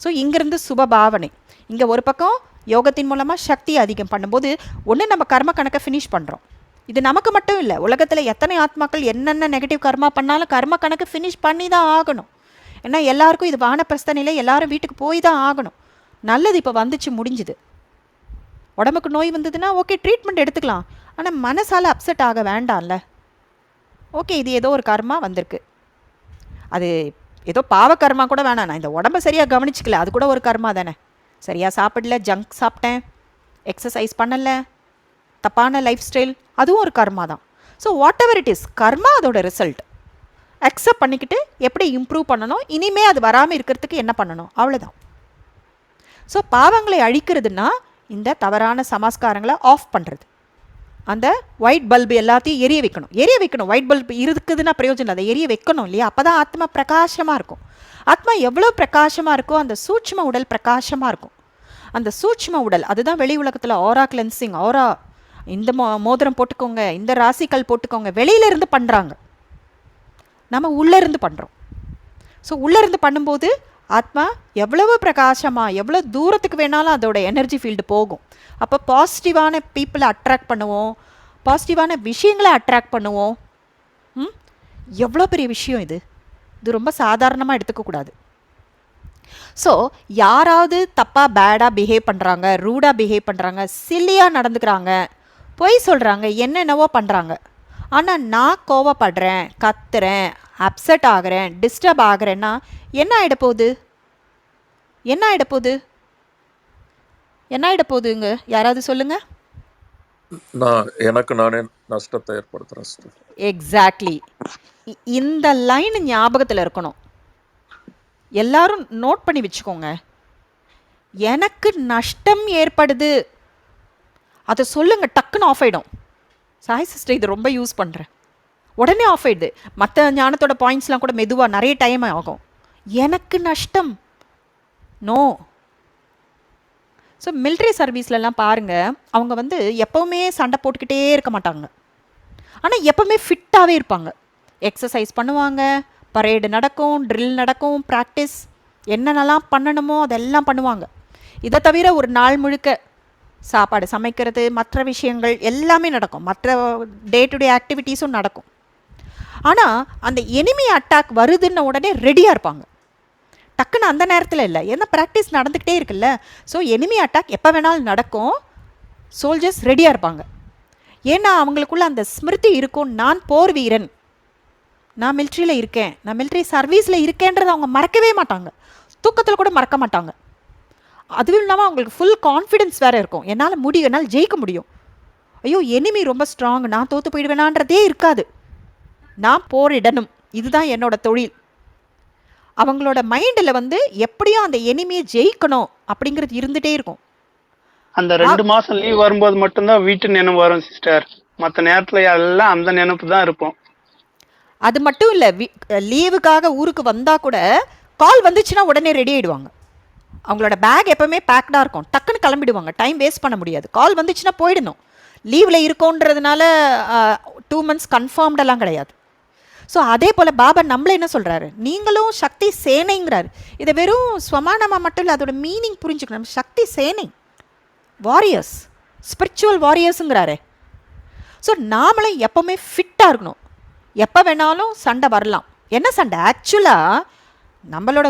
ஸோ இங்கேருந்து சுபபாவனை. இங்கே ஒரு பக்கம் யோகத்தின் மூலமாக சக்தி அதிகம் பண்ணும்போது ஒன்று நம்ம கர்ம கணக்கை ஃபினிஷ் பண்ணுறோம். இது நமக்கு மட்டும் இல்லை, உலகத்தில் எத்தனை ஆத்மாக்கள் என்னென்ன நெகட்டிவ் கர்மா பண்ணாலும் கர்ம கணக்கு ஃபினிஷ் பண்ணி தான் ஆகணும். ஏன்னா எல்லாருக்கும் இது வானப்பிரஸ்த நிலை, எல்லாரும் வீட்டுக்கு போய் தான் ஆகணும். நல்லது இப்போ வந்துச்சு, முடிஞ்சுது. உடம்புக்கு நோய் வந்ததுன்னா ஓகே ட்ரீட்மெண்ட் எடுத்துக்கலாம், ஆனால் மனசால் அப்செட் ஆக வேண்டாம்ல. ஓகே இது ஏதோ ஒரு கர்மா வந்திருக்கு, அது ஏதோ பாவ கர்மா கூட வேணாம், நான் இந்த உடம்பை சரியாக கவனிச்சிக்கல, அது கூட ஒரு கர்மா தானே. சரியாக சாப்பிடல, ஜங்க் சாப்பிட்டேன், எக்ஸசைஸ் பண்ணலை, தப்பான லைஃப் ஸ்டைல், அதுவும் ஒரு கர்மா தான். So whatever it is, கர்மா அதோட ரிசல்ட். அக்செப்ட் பண்ணிக்கிட்டு எப்படி இம்ப்ரூவ் பண்ணணும், இனிமே அது வராமல் இருக்கிறதுக்கு என்ன பண்ணணும், அவ்வளோதான். ஸோ பாவங்களை அழிக்கிறதுனா இந்த தவறான சமஸ்காரங்களை ஆஃப் பண்ணுறது. அந்த ஒயிட் பல்பு எல்லாத்தையும் எரிய வைக்கணும். ஒயிட் பல்பு இருக்குதுன்னா பிரயோஜனம் இல்லை, அதை எரிய வைக்கணும் இல்லையா? அப்போ தான் ஆத்மா பிரகாசமாக இருக்கும். ஆத்மா எவ்வளோ பிரகாசமாக இருக்கோ அந்த சூட்சும உடல் பிரகாசமாக இருக்கும். அந்த சூட்சும உடல் அதுதான் வெளி உலகத்தில் ஆரா கிளென்சிங். ஆரா இந்த மோதிரம் போட்டுக்கோங்க, இந்த ராசிக்கல் போட்டுக்கோங்க, வெளியிலேருந்து பண்ணுறாங்க, நம்ம உள்ளேருந்து பண்ணுறோம். ஸோ உள்ளேருந்து பண்ணும்போது ஆத்மா எவ்வளவு பிரகாசமாக எவ்வளோ தூரத்துக்கு வேணாலும் அதோட எனர்ஜி ஃபீல்டு போகும். அப்போ பாசிட்டிவான பீப்புளை அட்ராக்ட் பண்ணுவோம், பாசிட்டிவான விஷயங்களை அட்ராக்ட் பண்ணுவோம். எவ்வளோ பெரிய விஷயம் இது ரொம்ப சாதாரணமாக எடுத்துக்கக்கூடாது. ஸோ யாராவது தப்பாக பேடாக பிஹேவ் பண்ணுறாங்க, ரூடாக பிஹேவ் பண்ணுறாங்க, சில்லியாக நடந்துக்கிறாங்க, பொய் சொல்கிறாங்க, என்னென்னவோ பண்ணுறாங்க, ஆனால் நான் கோவப்படுறேன், கத்துறேன், அப்செட் ஆகிறேன், டிஸ்டர்ப் ஆகிறேன்னா என்ன ஆகிடப்போகுதுங்க? யாராவது சொல்லுங்கள். எனக்கு நானே நஷ்டத்தை ஏற்படுத்துகிறேன். எக்ஸாக்ட்லி. இந்த லைன் ஞாபகத்தில் இருக்கணும், எல்லாரும் நோட் பண்ணி வச்சுக்கோங்க. எனக்கு நஷ்டம் ஏற்படுது, அதை சொல்லுங்க, டக்குன்னு ஆஃப் ஆகிடும். சாய் சிஸ்டர் இது ரொம்ப யூஸ் பண்ணுறேன், உடனே ஆஃப் ஆகிடுது. மற்ற ஞானத்தோட பாயிண்ட்ஸ்லாம் கூட மெதுவாக நிறைய டைம் ஆகும். எனக்கு நஷ்டம் நோ. ஸோ மிலிட்ரி சர்வீஸ்லலாம் பாருங்கள், அவங்க வந்து எப்போவுமே சண்டை போட்டுக்கிட்டே இருக்க மாட்டாங்க, ஆனால் எப்போவுமே ஃபிட்டாகவே இருப்பாங்க. எக்ஸசைஸ் பண்ணுவாங்க, பரேடு நடக்கும், ட்ரில் நடக்கும், ப்ராக்டிஸ் என்னென்னலாம் பண்ணணுமோ அதெல்லாம் பண்ணுவாங்க. இதை தவிர ஒரு நாள் முழுக்க சாப்பாடு சமைக்கிறது, மற்ற விஷயங்கள் எல்லாமே நடக்கும், மற்ற டே டு டே ஆக்டிவிட்டீஸும் நடக்கும். ஆனால் அந்த எனிமி அட்டாக் வருதுன்ன உடனே ரெடியாக இருப்பாங்க, டக்குன்னு அந்த நேரத்தில் இல்லை, ஏன்னா ப்ராக்டிஸ் நடந்துக்கிட்டே இருக்குல்ல. ஸோ எனிமி அட்டாக் எப்போ வேணாலும் நடக்கும், சோல்ஜர்ஸ் ரெடியாக இருப்பாங்க. ஏன்னா அவங்களுக்குள்ள அந்த ஸ்மிருதி இருக்கும், நான் போர் வீரன், நான் மிலிட்ரியில் இருக்கேன், நான் மிலிட்ரி சர்வீஸில் இருக்கேன்றதை அவங்க மறக்கவே மாட்டாங்க, தூக்கத்தில் கூட மறக்க மாட்டாங்க. அதுவும் இல்லாமல் அவங்களுக்கு ஃபுல் கான்ஃபிடென்ஸ் வேறு இருக்கும், என்னால் முடியும், என்னால் ஜெயிக்க முடியும், ஐயோ எனிமி ரொம்ப ஸ்ட்ராங், நான் தோற்று போயிடுவேனான்றதே இருக்காது, நான் போரிடணும், இதுதான் என்னோட தொழில். அவங்களோட மைண்டில் வந்து எப்படியும் அந்த எனிமியை ஜெயிக்கணும் அப்படிங்கிறது இருந்துகிட்டே இருக்கும். அந்த 2 மாசம் லீவ் வரும்போது மட்டும்தான் வீட்டு நினைவு வரும் சிஸ்டர், மற்ற நேரத்தில் எல்லாம் அந்த நினைப்பு தான் இருக்கும். அது மட்டும் இல்லை, லீவுக்காக ஊருக்கு வந்தால் கூட கால் வந்துச்சுன்னா உடனே ரெடி ஆகிடுவாங்க. அவங்களோட பேக் எப்போவுமே பேக்டாக இருக்கும், டக்குன்னு கிளம்பிடுவாங்க, டைம் வேஸ்ட் பண்ண முடியாது. கால் வந்துச்சுன்னா போயிடணும், லீவில் இருக்கோன்றதுனால 2 months கன்ஃபார்ம்டெல்லாம் கிடையாது. ஸோ அதே போல் பாபா நம்மளை என்ன சொல்கிறாரு, நீங்களும் சக்தி சேனைங்கிறாரு. இதை வெறும் ஸ்வமானமாக மட்டும் இல்லை, அதோட மீனிங் புரிஞ்சுக்கணும். சக்தி சேனை, வாரியர்ஸ், ஸ்பிரிச்சுவல் வாரியர்ஸுங்கிறாரு. ஸோ நாமளும் எப்போவுமே ஃபிட்டாக இருக்கணும், எப்போ வேணாலும் சண்டை வரலாம். என்ன சண்டை? ஆக்சுவலாக நம்மளோட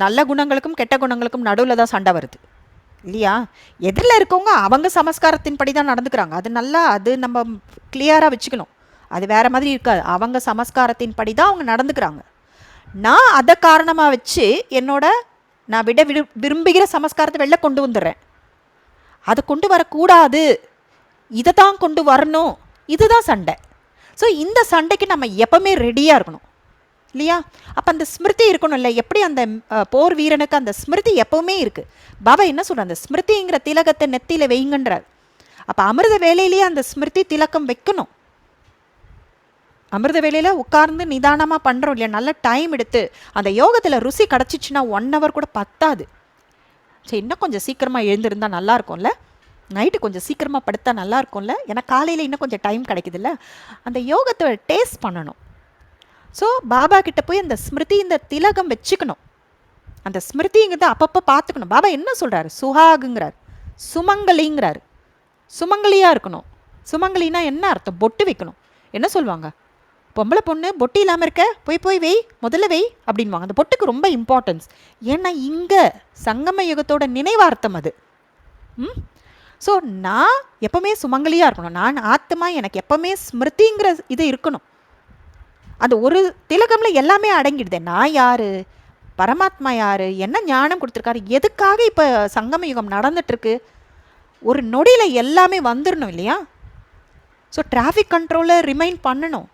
நல்ல குணங்களுக்கும் கெட்ட குணங்களுக்கும் நடுவில் தான் சண்டை வருது இல்லையா? எதிரில் இருக்கவங்க அவங்க சமஸ்காரத்தின்படி தான் நடந்துக்கிறாங்க, அது நம்ம கிளியராக வச்சுக்கணும். அது வேறு மாதிரி இருக்காது, அவங்க சமஸ்காரத்தின்படி தான் அவங்க நடந்துக்கிறாங்க. நான் அதை காரணமாக வச்சு நான் விரும்புகிற சமஸ்காரத்தை வெளில கொண்டு வந்துடுறேன். அதை கொண்டு வரக்கூடாது, இதை தான் கொண்டு வரணும், இதுதான் சண்டை. ஸோ இந்த சண்டைக்கு நம்ம எப்போவுமே ரெடியாக இருக்கணும் இல்லையா? அப்போ அந்த ஸ்மிருதி இருக்கணும் இல்லை? எப்படி அந்த போர் வீரனுக்கு அந்த ஸ்மிருதி எப்போவுமே இருக்குது. பாபா என்ன சொல்கிறார், அந்த ஸ்மிருதிங்கிற திலகத்தை நெத்தியில் வைங்கன்றார். அப்போ அமிர்த வேலையிலேயே அந்த ஸ்மிருதி திலக்கம் வைக்கணும். அமிர்த வேலையில் உட்கார்ந்து நிதானமாக பண்ணுறோம் இல்லையா, நல்ல டைம் எடுத்து. அந்த யோகத்தில் ருசி கிடச்சிச்சின்னா 1 hour கூட பத்தாது. சரி, இன்னும் கொஞ்சம் சீக்கிரமாக எழுந்திருந்தால் நல்லா இருக்கும்ல, நைட்டு கொஞ்சம் சீக்கிரமாக படுத்தா நல்லா இருக்கும்ல, ஏன்னா காலையில் இன்னும் கொஞ்சம் டைம் கிடைக்குதுல்ல. அந்த யோகத்தை டேஸ்ட் பண்ணணும். ஸோ பாபா கிட்ட போய் அந்த ஸ்மிருதி, இந்த திலகம் வச்சுக்கணும். அந்த ஸ்மிருதிங்கிறத அப்பப்போ பார்த்துக்கணும். பாபா என்ன சொல்கிறாரு, சுஹாகுங்கிறார், சுமங்கலிங்கிறாரு. சுமங்கலியாக இருக்கணும். சுமங்கலினா என்ன அர்த்தம்? பொட்டு வைக்கணும். என்ன சொல்லுவாங்க, பொம்பளை பொண்ணு பொட்டு இல்லாமல் இருக்க, போய் வெய், முதல்ல வெய் அப்படின்வாங்க. அந்த பொட்டுக்கு ரொம்ப இம்பார்ட்டன்ஸ். ஏன்னா இங்கே சங்கம யுகத்தோட நினைவார்த்தம் அது. ஸோ நான் எப்போவுமே சுமங்கலியாக இருக்கணும். நான் ஆத்மா, எனக்கு எப்போவுமே ஸ்மிருதிங்கிற இது இருக்கணும். அந்த ஒரு திலகமில் எல்லாமே அடங்கிடுது. நான் யார், பரமாத்மா யார், என்ன ஞானம் கொடுத்துருக்காரு, எதுக்காக இப்போ சங்கம யுகம் நடந்துட்டுருக்கு, ஒரு நொடியில் எல்லாமே வந்துடணும் இல்லையா? ஸோ டிராஃபிக் கண்ட்ரோலில் ரிமைண்ட் பண்ணணும்,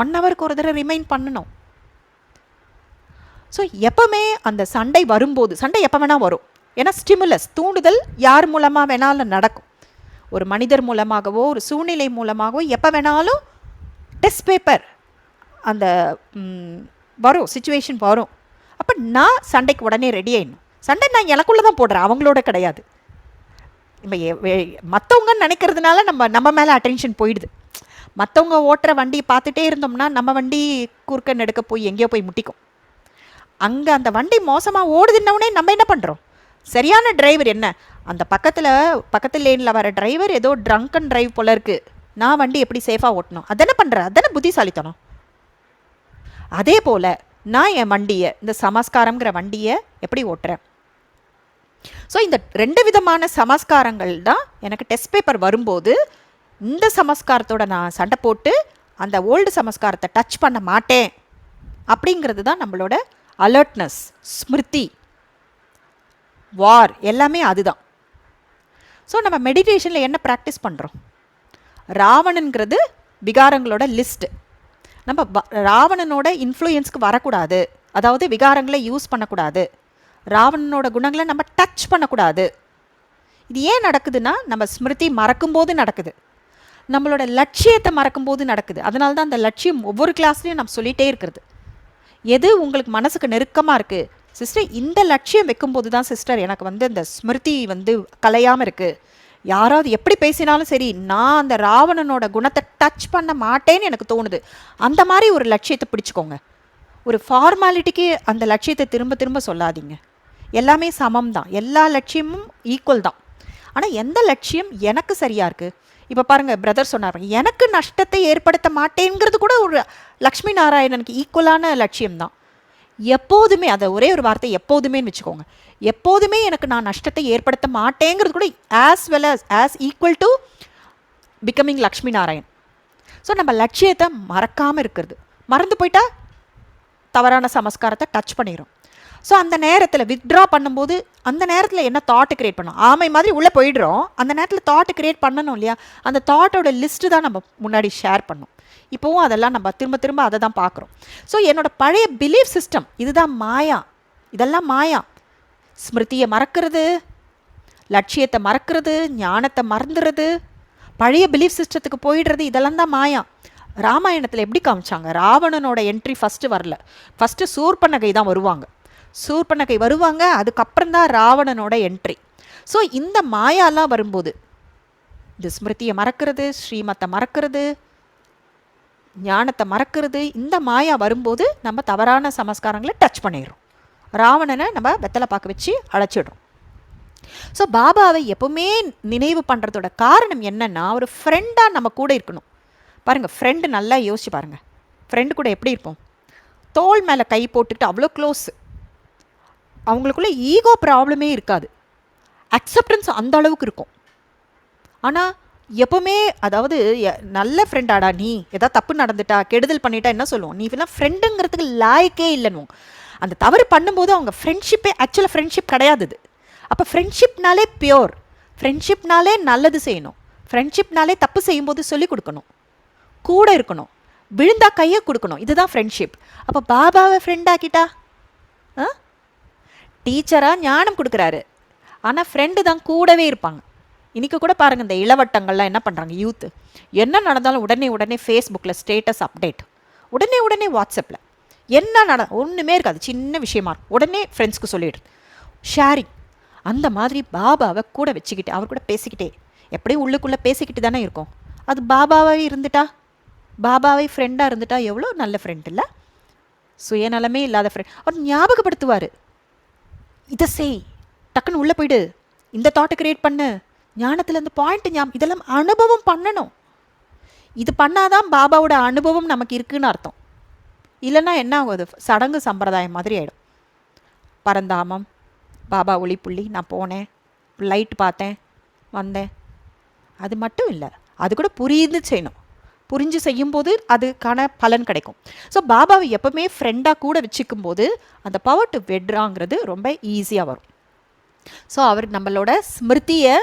1 hourக்கு ஒரு தடவை ரிமைண்ட் பண்ணணும். ஸோ எப்போவுமே அந்த சண்டை வரும்போது, சண்டை எப்போ வேணால் வரும், ஏன்னா ஸ்டிமுலஸ், தூண்டுதல் யார் மூலமாக வேணாலும் நடக்கும். ஒரு மனிதர் மூலமாகவோ ஒரு சூழ்நிலை மூலமாகவோ எப்போ வேணாலும் டெஸ்ட் பேப்பர் அந்த வரும், சுச்சுவேஷன் வரும். அப்போ நான் சண்டைக்கு உடனே ரெடி ஆயிடணும். சண்டை நான் எனக்குள்ளே தான் போடுறேன், அவங்களோட கிடையாது. இப்போ மற்றவங்கன்னு நினைக்கிறதுனால நம்ம மேலே அட்டென்ஷன் போயிடுது. மற்றவங்க ஓட்டுற வண்டியை பார்த்துட்டே இருந்தோம்னா நம்ம வண்டி குறுக்க நெடுக்க போய் எங்கேயோ போய் முட்டிக்கும். அங்கே அந்த வண்டி மோசமாக ஓடுதுன்னொடனே நம்ம என்ன பண்ணுறோம்? சரியான டிரைவர் என்ன, அந்த பக்கத்து லேனில் வர டிரைவர் ஏதோ ட்ரங்க் அண்ட் டிரைவ் போல இருக்குது, நான் வண்டி எப்படி சேஃபாக ஓட்டணும், அதென்ன பண்ணுறேன், அதென்ன புத்திசாலித்தனம். அதே போல் நான் என் வண்டியை, இந்த சமஸ்காரங்கிற வண்டியை எப்படி ஓட்டுறேன்? ஸோ இந்த 2 விதமான சமஸ்காரங்கள் தான் எனக்கு டெஸ்ட் பேப்பர் வரும்போது இந்த சமஸ்காரத்தோட நான் சண்டை போட்டு அந்த ஓல்டு சமஸ்காரத்தை டச் பண்ண மாட்டேன் அப்படிங்கிறது தான் நம்மளோட அலர்ட்னஸ், ஸ்மிருதி, வார் எல்லாமே அதுதான். ஸோ நம்ம மெடிடேஷனில் என்ன ப்ராக்டிஸ் பண்ணுறோம்? ராவணன்கிறது விகாரங்களோட லிஸ்ட்டு. நம்ம ராவணனோட இன்ஃப்ளூயன்ஸ்க்கு வரக்கூடாது, அதாவது விகாரங்களை யூஸ் பண்ணக்கூடாது, ராவணனோட குணங்களை நம்ம டச் பண்ணக்கூடாது. இது ஏன் நடக்குதுன்னா நம்ம ஸ்மிருதி மறக்கும்போது நடக்குது, நம்மளோட லட்சியத்தை மறக்கும்போது நடக்குது. அதனால தான் அந்த லட்சியம் ஒவ்வொரு கிளாஸ்லையும் நம்ம சொல்லிகிட்டே இருக்கிறது. எது உங்களுக்கு மனசுக்கு நெருக்கமாக இருக்குது சிஸ்டர், இந்த லட்சியம் வைக்கும்போது தான் சிஸ்டர் எனக்கு இந்த ஸ்மிருதி கலையாமல் இருக்குது. யாராவது எப்படி பேசினாலும் சரி நான் அந்த ராவணனோட குணத்தை டச் பண்ண மாட்டேன்னு எனக்கு தோணுது. அந்த மாதிரி ஒரு லட்சியத்தை பிடிச்சிக்கோங்க. ஒரு ஃபார்மாலிட்டிக்கு அந்த லட்சியத்தை திரும்ப திரும்ப சொல்லாதீங்க. எல்லாமே சமம் தான், எல்லா லட்சியமும் ஈக்குவல் தான். ஆனால் எந்த லட்சியம் எனக்கு சரியாக இருக்குது? இப்போ பாருங்கள், பிரதர் சொன்னார் எனக்கு நஷ்டத்தை ஏற்படுத்த மாட்டேங்கிறது கூட ஒரு லக்ஷ்மி நாராயணனுக்கு ஈக்குவலான லட்சியம்தான். எப்போதுமே அதை ஒரே ஒரு வார்த்தை எப்போதுமேன்னு வச்சுக்கோங்க. எப்போதுமே எனக்கு நான் நஷ்டத்தை ஏற்படுத்த மாட்டேங்கிறது கூட as equal to becoming Lakshmi Narayan. So நம்ம லட்சியத்தை மறக்காமல் இருக்கிறது. மறந்து போயிட்டா தவறான சமஸ்காரத்தை டச் பண்ணிடும். ஸோ அந்த நேரத்தில் வித்ட்ரா பண்ணும்போது அந்த நேரத்தில் என்ன தாட்டு க்ரியேட் பண்ணணும்? ஆமை மாதிரி உள்ளே போயிடுறோம், அந்த நேரத்தில் தாட்டு க்ரியேட் பண்ணணும் இல்லையா? அந்த தாட்டோட லிஸ்ட்டு தான் நம்ம முன்னாடி ஷேர் பண்ணோம். இப்போவும் அதெல்லாம் நம்ம திரும்ப திரும்ப அதை தான் பார்க்குறோம். ஸோ என்னோடய பழைய பிலீஃப் சிஸ்டம் இதுதான் மாயா. இதெல்லாம் மாயா. ஸ்மிருதியை மறக்கிறது, லட்சியத்தை மறக்கிறது, ஞானத்தை மறந்துடுறது, பழைய பிலீஃப் சிஸ்டத்துக்கு போயிடுறது, இதெல்லாம் தான் மாயா. ராமாயணத்தில் எப்படி காமிச்சாங்க? ராவணனோட என்ட்ரி ஃபஸ்ட்டு வரல, ஃபஸ்ட்டு சூர்பனகை தான் வருவாங்க. சூர்பனகை வருவாங்க, அதுக்கப்புறம் தான் ராவணனோட என்ட்ரி. ஸோ இந்த மாயாலாம் வரும்போது இந்த ஸ்மிருதியை மறக்கிறது, ஸ்ரீமத்தை மறக்கிறது, ஞானத்தை மறக்கிறது, இந்த மாயா வரும்போது நம்ம தவறான சமஸ்காரங்களை டச் பண்ணிடுறோம். ராவணனை நம்ம வெத்தலை பார்க்க வச்சு அழைச்சிடுறோம். ஸோ பாபாவை எப்பவுமே நினைவு பண்ணுறதோட காரணம் என்னென்னா, ஒரு ஃப்ரெண்டாக நம்ம கூட இருக்கணும். பாருங்கள், ஃப்ரெண்டு நல்லா யோசிச்சு பாருங்கள், ஃப்ரெண்டு கூட எப்படி இருப்போம்? தோள் மேலே கை போட்டுக்கிட்டு அவ்வளோ க்ளோஸ், அவங்களுக்குள்ள ஈகோ ப்ராப்ளமே இருக்காது, அக்செப்டன்ஸ் அந்த அளவுக்கு இருக்கும். ஆனால் எப்போவுமே அதாவது நல்ல ஃப்ரெண்டாடா நீ, எதாவது தப்பு நடந்துட்டா கெடுதல் பண்ணிட்டா என்ன சொல்லுவோம்? நீ இதெல்லாம் ஃப்ரெண்டுங்கிறதுக்கு லாய்க்கே இல்லைன்னு. அந்த தவறு பண்ணும்போது அவங்க ஃப்ரெண்ட்ஷிப்பே ஆக்சுவலாக ஃப்ரெண்ட்ஷிப் கிடையாது. அப்போ ஃப்ரெண்ட்ஷிப்னாலே பியோர், ஃப்ரெண்ட்ஷிப்னாலே நல்லது செய்யணும், ஃப்ரெண்ட்ஷிப்னாலே தப்பு செய்யும்போது சொல்லிக் கொடுக்கணும், கூட இருக்கணும், விழுந்தா கையை கொடுக்கணும், இதுதான் ஃப்ரெண்ட்ஷிப். அப்போ பாபாவை ஃப்ரெண்டாக்கிட்டா டீச்சராக ஞானம் கொடுக்குறாரு, ஆனால் ஃப்ரெண்டு தான் கூடவே இருப்பாங்க. இன்றைக்கி கூட பாருங்கள், இந்த இளவட்டங்கள்லாம் என்ன பண்ணுறாங்க, யூத்து என்ன நடந்தாலும் உடனே ஃபேஸ்புக்கில் ஸ்டேட்டஸ் அப்டேட், உடனே வாட்ஸ்அப்பில் என்ன ஒன்றுமே இருக்காது, சின்ன விஷயமா இருக்கும், உடனே ஃப்ரெண்ட்ஸ்க்கு சொல்லிடுது, ஷேரிங். அந்த மாதிரி பாபாவை கூட வச்சுக்கிட்டு அவர் கூட பேசிக்கிட்டே, எப்படியும் உள்ளுக்குள்ளே பேசிக்கிட்டு தானே இருக்கும். அது பாபாவே இருந்துட்டா, பாபாவை ஃப்ரெண்டாக இருந்துட்டா எவ்வளோ நல்ல ஃப்ரெண்ட் இல்லை? சுயநலமே இல்லாத ஃப்ரெண்ட். அவர் ஞாபகப்படுத்துவார், இதை செய், டக்குன்னு உள்ளே போயிடு, இந்த தாட்டை கிரியேட் பண்ணு, ஞானத்தில் இந்த பாயிண்ட் இதெல்லாம் அனுபவம் பண்ணணும். இது பண்ணாதான் பாபாவோட அனுபவம் நமக்கு இருக்குன்னு அர்த்தம். இல்லைன்னா என்ன ஆகுது? சடங்கு சம்பிரதாயம் மாதிரி ஆகிடும். பரந்தாமம், பாபா ஒளிப்புள்ளி, நான் போனேன், லைட் பார்த்தேன், வந்தேன், அது மட்டும் இல்லை, அது கூட புரிந்து செய்யணும். புரிஞ்சு செய்யும்போது அதுக்கான பலன் கிடைக்கும். ஸோ பாபாவை எப்பவுமே ஃப்ரெண்டாக கூட வச்சுக்கும் போது அந்த பவர் டு வெட்ராங்கிறது ரொம்ப ஈஸியாக வரும். ஸோ அவர் நம்மளோட ஸ்மிருதியை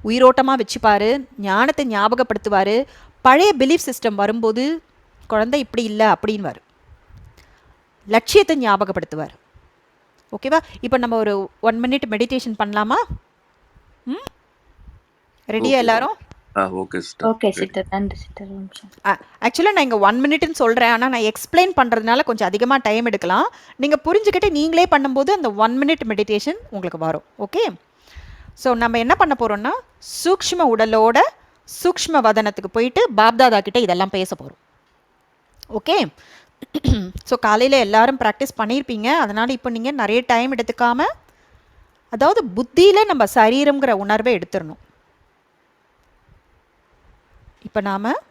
உயிரோட்டமாக வச்சுப்பார், ஞானத்தை ஞாபகப்படுத்துவார். பழைய பிலீஃப் சிஸ்டம் வரும்போது குழந்தை இப்படி இல்லை அப்படின்னு வரும், லட்சியத்தை ஞாபகப்படுத்துவார். ஓகேவா? இப்போ நம்ம ஒரு 1 minute மெடிடேஷன் பண்ணலாமா? ரெடியா எல்லாரும்? Okay sister. Okay ready. Sister. நன்றி சிஸ்டர். ஓம் சாந்தி. ஆக்சுவலாக நான் இங்கே 1 மினிட்னு சொல்கிறேன், ஆனால் நான் எக்ஸ்பிளைன் பண்ணுறதுனால கொஞ்சம் அதிகமாக டைம் எடுக்கலாம். நீங்கள் புரிஞ்சுக்கிட்டு நீங்களே பண்ணும்போது அந்த 1 மினிட் மெடிடேஷன் உங்களுக்கு வரும். ஓகே, ஸோ நம்ம என்ன பண்ண போகிறோம்னா சூக்ஷ்ம உடலோட சூக்ஷ்ம வதனத்துக்கு போயிட்டு பாப்தாதா கிட்ட இதெல்லாம் பேச போகிறோம். ஓகே, ஸோ காலையில் எல்லாரும் ப்ராக்டிஸ் பண்ணியிருப்பீங்க. அதனால் இப்போ நீங்கள் நிறைய டைம் எடுத்துக்காமல், அதாவது புத்தியில் நம்ம சரீரங்கிற உணர்வை எடுத்துடணும். இப்போ நாம்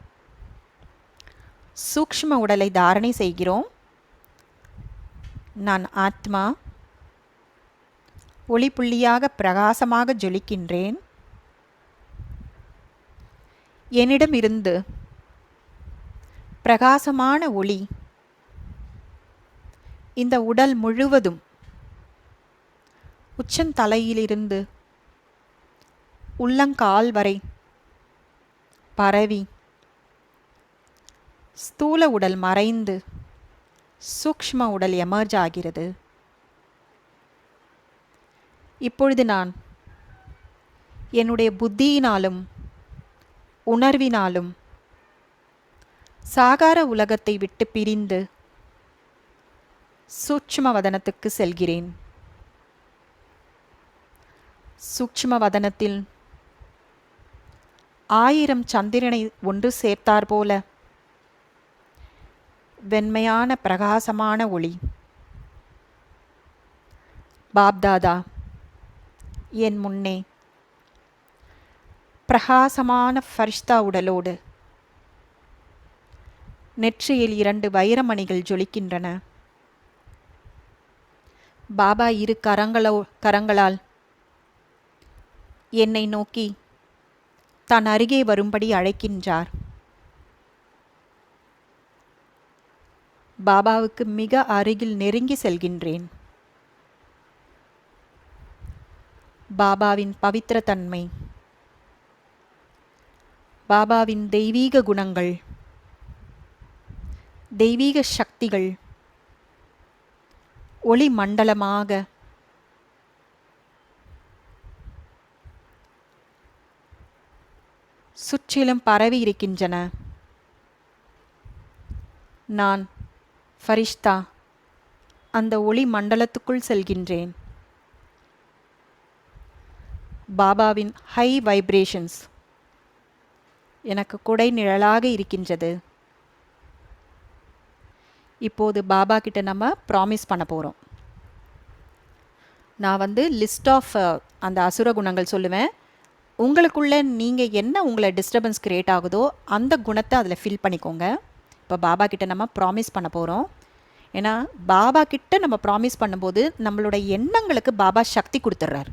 சூக்ஷ்ம உடலை தாரணை செய்கிறோம். நான் ஆத்மா, ஒளி புள்ளியாக பிரகாசமாக ஜொலிக்கின்றேன். என்னிடம் இருந்து பிரகாசமான ஒளி இந்த உடல் முழுவதும் உச்சந்தலையிலிருந்து உள்ளங்கால் வரை பரவி ஸ்தூல உடல் மறைந்து சூக்ஷ்ம உடல் எமர்ஜ் ஆகிறது. இப்பொழுது நான் என்னுடைய புத்தியினாலும் உணர்வினாலும் சாகார உலகத்தை விட்டு பிரிந்து சூக்ஷ்ம வதனத்துக்கு செல்கிறேன். சூக்ஷ்ம வதனத்தில் 1000 சந்திரனை ஒன்று சேர்த்தார் போல வெண்மையான பிரகாசமான ஒளி. பாப்தாதா என் முன்னே பிரகாசமான ஃபரிஷ்தா உடலோடு நெற்றியில் 2 வைரமணிகள் ஜொலிக்கின்றன. பாபா இரு கரங்களால் என்னை நோக்கி தான் அருகே வரும்படி அழைக்கின்றார். பாபாவுக்கு மிக அருகில் நெருங்கி செல்கின்றேன். பாபாவின் பவித்திர தன்மை, பாபாவின் தெய்வீக குணங்கள், தெய்வீக சக்திகள் ஒளி மண்டலமாக சுற்றிலும் பரவி இருக்கின்றன. நான் ஃபரிஷ்தா அந்த ஒளி மண்டலத்துக்குள் செல்கின்றேன். பாபாவின் ஹை வைப்ரேஷன்ஸ் எனக்கு குடை நிழலாக இருக்கின்றது. இப்போது பாபா கிட்ட நம்ம ப்ராமிஸ் பண்ண போகிறோம். நான் லிஸ்ட் ஆஃப் அந்த அசுர குணங்கள் சொல்லுவேன். உங்களுக்குள்ளே நீங்கள் என்ன உங்களை டிஸ்டர்பன்ஸ் க்ரியேட் ஆகுதோ அந்த குணத்தை அதில் ஃபில் பண்ணிக்கோங்க. இப்போ பாபா கிட்ட நம்ம ப்ராமிஸ் பண்ண போகிறோம். ஏன்னா பாபா கிட்ட நம்ம ப்ராமிஸ் பண்ணும்போது நம்மளோட எண்ணங்களுக்கு பாபா சக்தி கொடுத்துட்றாரு.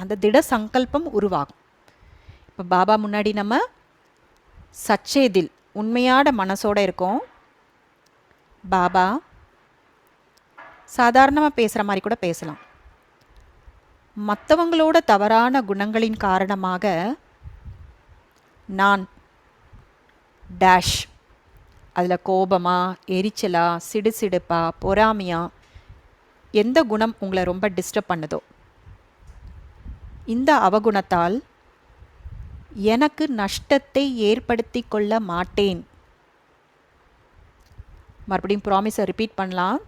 அந்த திட சங்கல்பம் உருவாகும். இப்போ பாபா முன்னாடி நம்ம சச்சேதில் உண்மையான மனசோடு இருக்கோம். பாபா சாதாரணமாக பேசுகிற மாதிரி கூட பேசலாம். மற்றவங்களோட தவறான குணங்களின் காரணமாக நான் டேஷ், அதில் கோபமா, எரிச்சலா, சிடுசிடுப்பா, பொறாமையா, எந்த குணம் உங்களை ரொம்ப டிஸ்டர்ப் பண்ணுதோ இந்த அவகுணத்தால் எனக்கு நஷ்டத்தை ஏற்படுத்தி கொள்ள மாட்டேன். மறுபடியும் ப்ராமிஸை ரிப்பீட் பண்ணலாம்.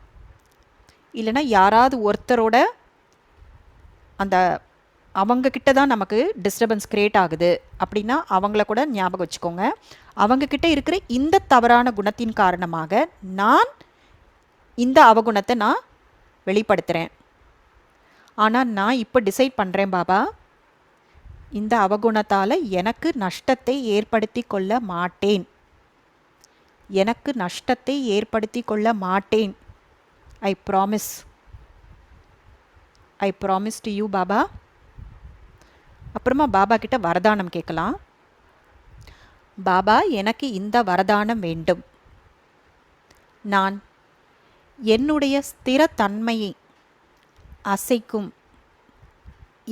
இல்லைன்னா யாராவது ஒருத்தரோட அந்த அவங்கக்கிட்ட தான் நமக்கு டிஸ்டர்பன்ஸ் க்ரியேட் ஆகுது அப்படின்னா அவங்கள கூட ஞாபகம் வச்சுக்கோங்க. அவங்கக்கிட்ட இருக்கிற இந்த தவறான குணத்தின் காரணமாக நான் இந்த அவகுணத்தை நான் வெளிப்படுத்துகிறேன். ஆனால் நான் இப்போ டிசைட் பண்ணுறேன், பாபா இந்த அவகுணத்தால் எனக்கு நஷ்டத்தை ஏற்படுத்தி கொள்ள மாட்டேன். எனக்கு நஷ்டத்தை ஏற்படுத்தி கொள்ள மாட்டேன். I promise to you Baba. அப்புறமா பாபா கிட்ட வரதானம் கேட்கலாம். பாபா எனக்கு இந்த வரதானம் வேண்டும். நான் என்னுடைய ஸ்திரத்தன்மையை அசைக்கும்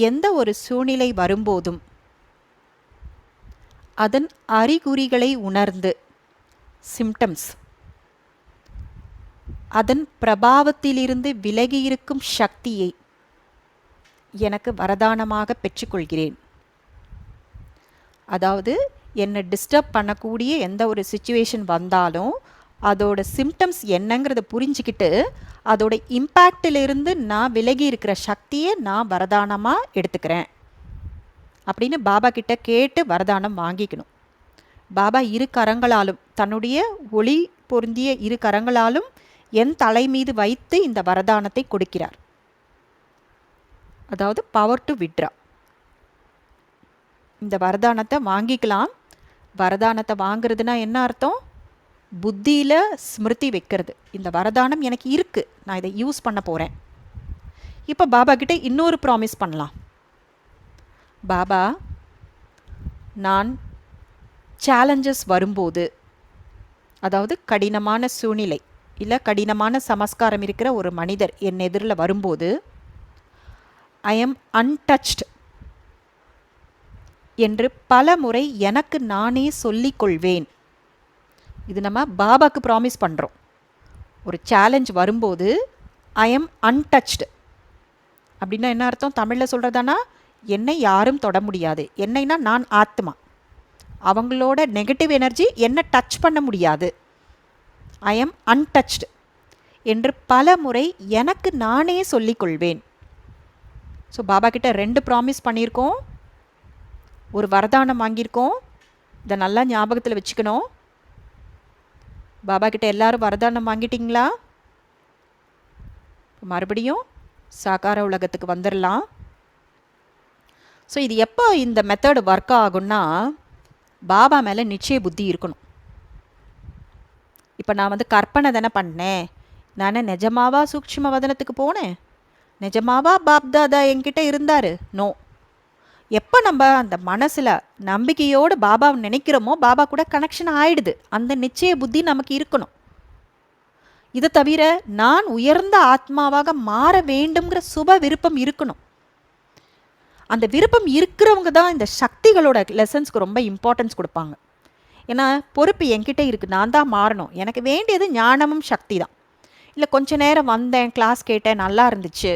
எந்த ஒரு சூழ்நிலை வரும்போதும் அதன் அறிகுறிகளை உணர்ந்து சிம்டம்ஸ் அதன் பிரபாவத்திலிருந்து விலகியிருக்கும் சக்தியை எனக்கு வரதானமாக பெற்றுக்கொள்கிறேன். அதாவது என்னை டிஸ்டர்ப் பண்ணக்கூடிய எந்த ஒரு சுச்சுவேஷன் வந்தாலும் அதோட சிம்டம்ஸ் என்னங்கிறத புரிஞ்சுக்கிட்டு அதோட இம்பேக்டிலிருந்து நான் விலகி இருக்கிற சக்தியை நான் வரதானமாக எடுத்துக்கிறேன் அப்படின்னு பாபா கிட்ட கேட்டு வரதானம் வாங்கிக்கணும். பாபா இரு கரங்களாலும், தன்னுடைய ஒளி பொருந்திய இரு கரங்களாலும் என் தலை மீது வைத்து இந்த வரதானத்தை கொடுக்கிறார். அதாவது பவர் டு விட்ரா. இந்த வரதானத்தை வாங்கிக்கலாம். வரதானத்தை வாங்குறதுனா என்ன அர்த்தம்? புத்தியில் ஸ்மிருதி வைக்கிறது. இந்த வரதானம் எனக்கு இருக்குது, நான் இதை யூஸ் பண்ண போகிறேன். இப்போ பாபா கிட்ட இன்னொரு ப்ராமிஸ் பண்ணலாம். பாபா, நான் சேலஞ்சஸ் வரும்போது, அதாவது கடினமான சூழ்நிலை இல்லை கடினமான சமஸ்காரம் இருக்கிற ஒரு மனிதர் என் எதிரில் வரும்போது, ஐ எம் அன்டச்ட் என்று பல முறை எனக்கு நானே சொல்லிக்கொள்வேன். இது நம்ம பாபாவுக்கு ப்ராமிஸ் பண்ணுறோம். ஒரு சேலஞ்ச் வரும்போது ஐ எம் அன்டச்டு அப்படின்னா என்ன அர்த்தம்? தமிழில் சொல்கிறதானா, என்னை யாரும் தொட முடியாது. என்னைனா நான் ஆத்மா, அவங்களோட நெகட்டிவ் எனர்ஜி என்னை டச் பண்ண முடியாது. ஐ எம் அன்டச்டு என்று பல முறை எனக்கு நானே சொல்லிக்கொள்வேன். ஸோ பாபா கிட்ட 2 ப்ராமிஸ் பண்ணியிருக்கோம், ஒரு வரதானம் வாங்கியிருக்கோம். இதை நல்லா ஞாபகத்தில் வச்சுக்கணும். பாபா கிட்ட எல்லாரும் வரதானம் வாங்கிட்டீங்களா? மறுபடியும் சாகார உலகத்துக்கு வந்துடலாம். ஸோ இது எப்போ இந்த மெத்தட் ஒர்க் ஆகும்னா, பாபா மேலே நிச்சய புத்தி இருக்கணும். இப்போ நான் கற்பனை தானே பண்ணேன், நான் நிஜமாவா சூக்ஷ்ம வதனத்துக்கு போனேன், நிஜமாவா பாப்தாதா என்கிட்ட இருந்தார்? நோ. எப்போ நம்ம அந்த மனசில் நம்பிக்கையோடு பாபாவை நினைக்கிறோமோ பாபா கூட கனெக்ஷன் ஆகிடுது. அந்த நிச்சய புத்தி நமக்கு இருக்கணும். இதை தவிர நான் உயர்ந்த ஆத்மாவாக மாற வேண்டுங்கிற சுப விருப்பம் இருக்கணும். அந்த விருப்பம் இருக்கிறவங்க தான் இந்த சக்திகளோட லெசன்ஸ்க்கு ரொம்ப இம்பார்ட்டன்ஸ் கொடுப்பாங்க. ஏன்னா பொறுப்பு என்கிட்ட இருக்குது, நான் தான் மாறணும். எனக்கு வேண்டியது ஞானமும் சக்தி தான். இல்லை கொஞ்ச நேரம் வந்தேன், கிளாஸ் கேட்டேன், நல்லா இருந்துச்சு,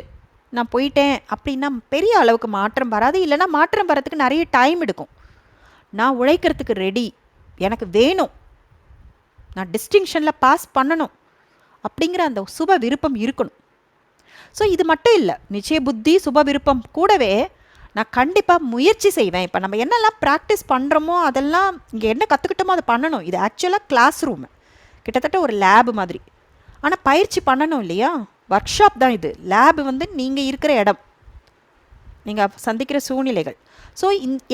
நான் போயிட்டேன் அப்படின்னா பெரிய அளவுக்கு மாற்றம் வராது. இல்லைனா மாற்றம் வரத்துக்கு நிறைய டைம் எடுக்கும். நான் உழைக்கிறதுக்கு ரெடி, எனக்கு வேணும், நான் டிஸ்டிங்ஷனில் பாஸ் பண்ணணும் அப்படிங்கிற அந்த சுப விருப்பம் இருக்கணும். ஸோ இது மட்டும் இல்லை, நிச்சய புத்தி சுப விருப்பம் கூடவே நான் கண்டிப்பாக முயற்சி செய்வேன். இப்போ நம்ம என்னெல்லாம் ப்ராக்டிஸ் பண்ணுறோமோ அதெல்லாம் இங்கே என்ன கற்றுக்கிட்டோமோ அதை பண்ணணும். இது ஆக்சுவலாக கிளாஸ் ரூமு, கிட்டத்தட்ட ஒரு லேபு மாதிரி. ஆனால் பயிற்சி பண்ணணும் இல்லையா? ஒர்க் ஷாப் தான் இது. லேபு நீங்கள் இருக்கிற இடம், நீங்கள் சந்திக்கிற சூழ்நிலைகள். ஸோ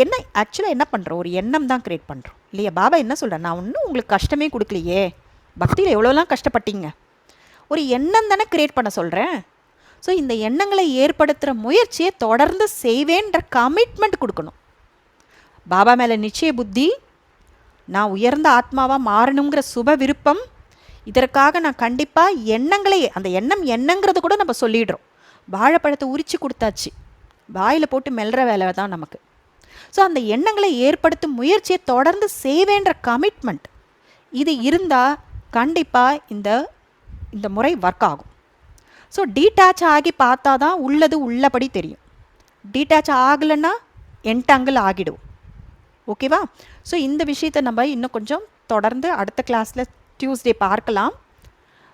என்ன ஆக்சுவலாக என்ன பண்ணுறோம்? ஒரு எண்ணம் தான் க்ரியேட் பண்ணுறோம் இல்லையா? பாபா என்ன சொல்கிறேன், நான் ஒன்றும் உங்களுக்கு கஷ்டமே கொடுக்கலையே, பக்தியில் எவ்வளோலாம் கஷ்டப்பட்டீங்க, ஒரு எண்ணம் தானே க்ரியேட் பண்ண சொல்கிறேன். ஸோ இந்த எண்ணங்களை ஏற்படுத்துகிற முயற்சியை தொடர்ந்து செய்வேன்ற கமிட்மெண்ட் கொடுக்கணும். பாபா மேலே நிச்சய புத்தி, நான் உயர்ந்த ஆத்மாவாக மாறணுங்கிற சுப விருப்பம், இதற்காக நான் கண்டிப்பாக எண்ணங்களே, அந்த எண்ணம் என்னங்கிறது கூட நம்ம சொல்லிடுறோம். வாழைப்பழத்தை உரித்து கொடுத்தாச்சு, வாயில் போட்டு மெல்ற வேலை தான் நமக்கு. ஸோ அந்த எண்ணங்களை ஏற்படுத்தும் முயற்சியை தொடர்ந்து செய்வேன்ற கமிட்மெண்ட் இது இருந்தால் கண்டிப்பாக இந்த முறை ஒர்க் ஆகும். ஸோ டீட்டாச் ஆகி பார்த்தா தான் உள்ளது உள்ளபடி தெரியும். டீட்டாச் ஆகலைன்னா என்டாங்கிள் ஆகிடும். ஓகேவா? ஸோ இந்த விஷயத்தை நம்ம இன்னும் கொஞ்சம் தொடர்ந்து அடுத்த கிளாஸில் டியூஸ்டே பார்க்கலாம்.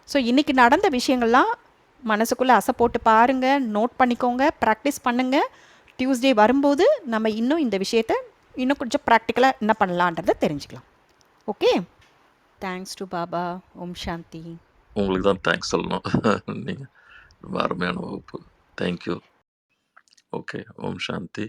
ஸோ இன்றைக்கி நடந்த விஷயங்கள்லாம் மனசுக்குள்ளே அசை போட்டு பாருங்கள், நோட் பண்ணிக்கோங்க, ப்ராக்டிஸ் பண்ணுங்கள். டியூஸ்டே வரும்போது நம்ம இன்னும் இந்த விஷயத்தை இன்னும் கொஞ்சம் ப்ராக்டிக்கலாக என்ன பண்ணலான்றதை தெரிஞ்சுக்கலாம். Okay, thanks to Baba. ஓம் சாந்தி. உங்களுக்கு தான் தேங்க்ஸ் சொல்லணும். நீங்கள் ரொம்ப அருமையான வகுப்பு. தேங்க்யூ. ஓகே, ஓம் சாந்தி.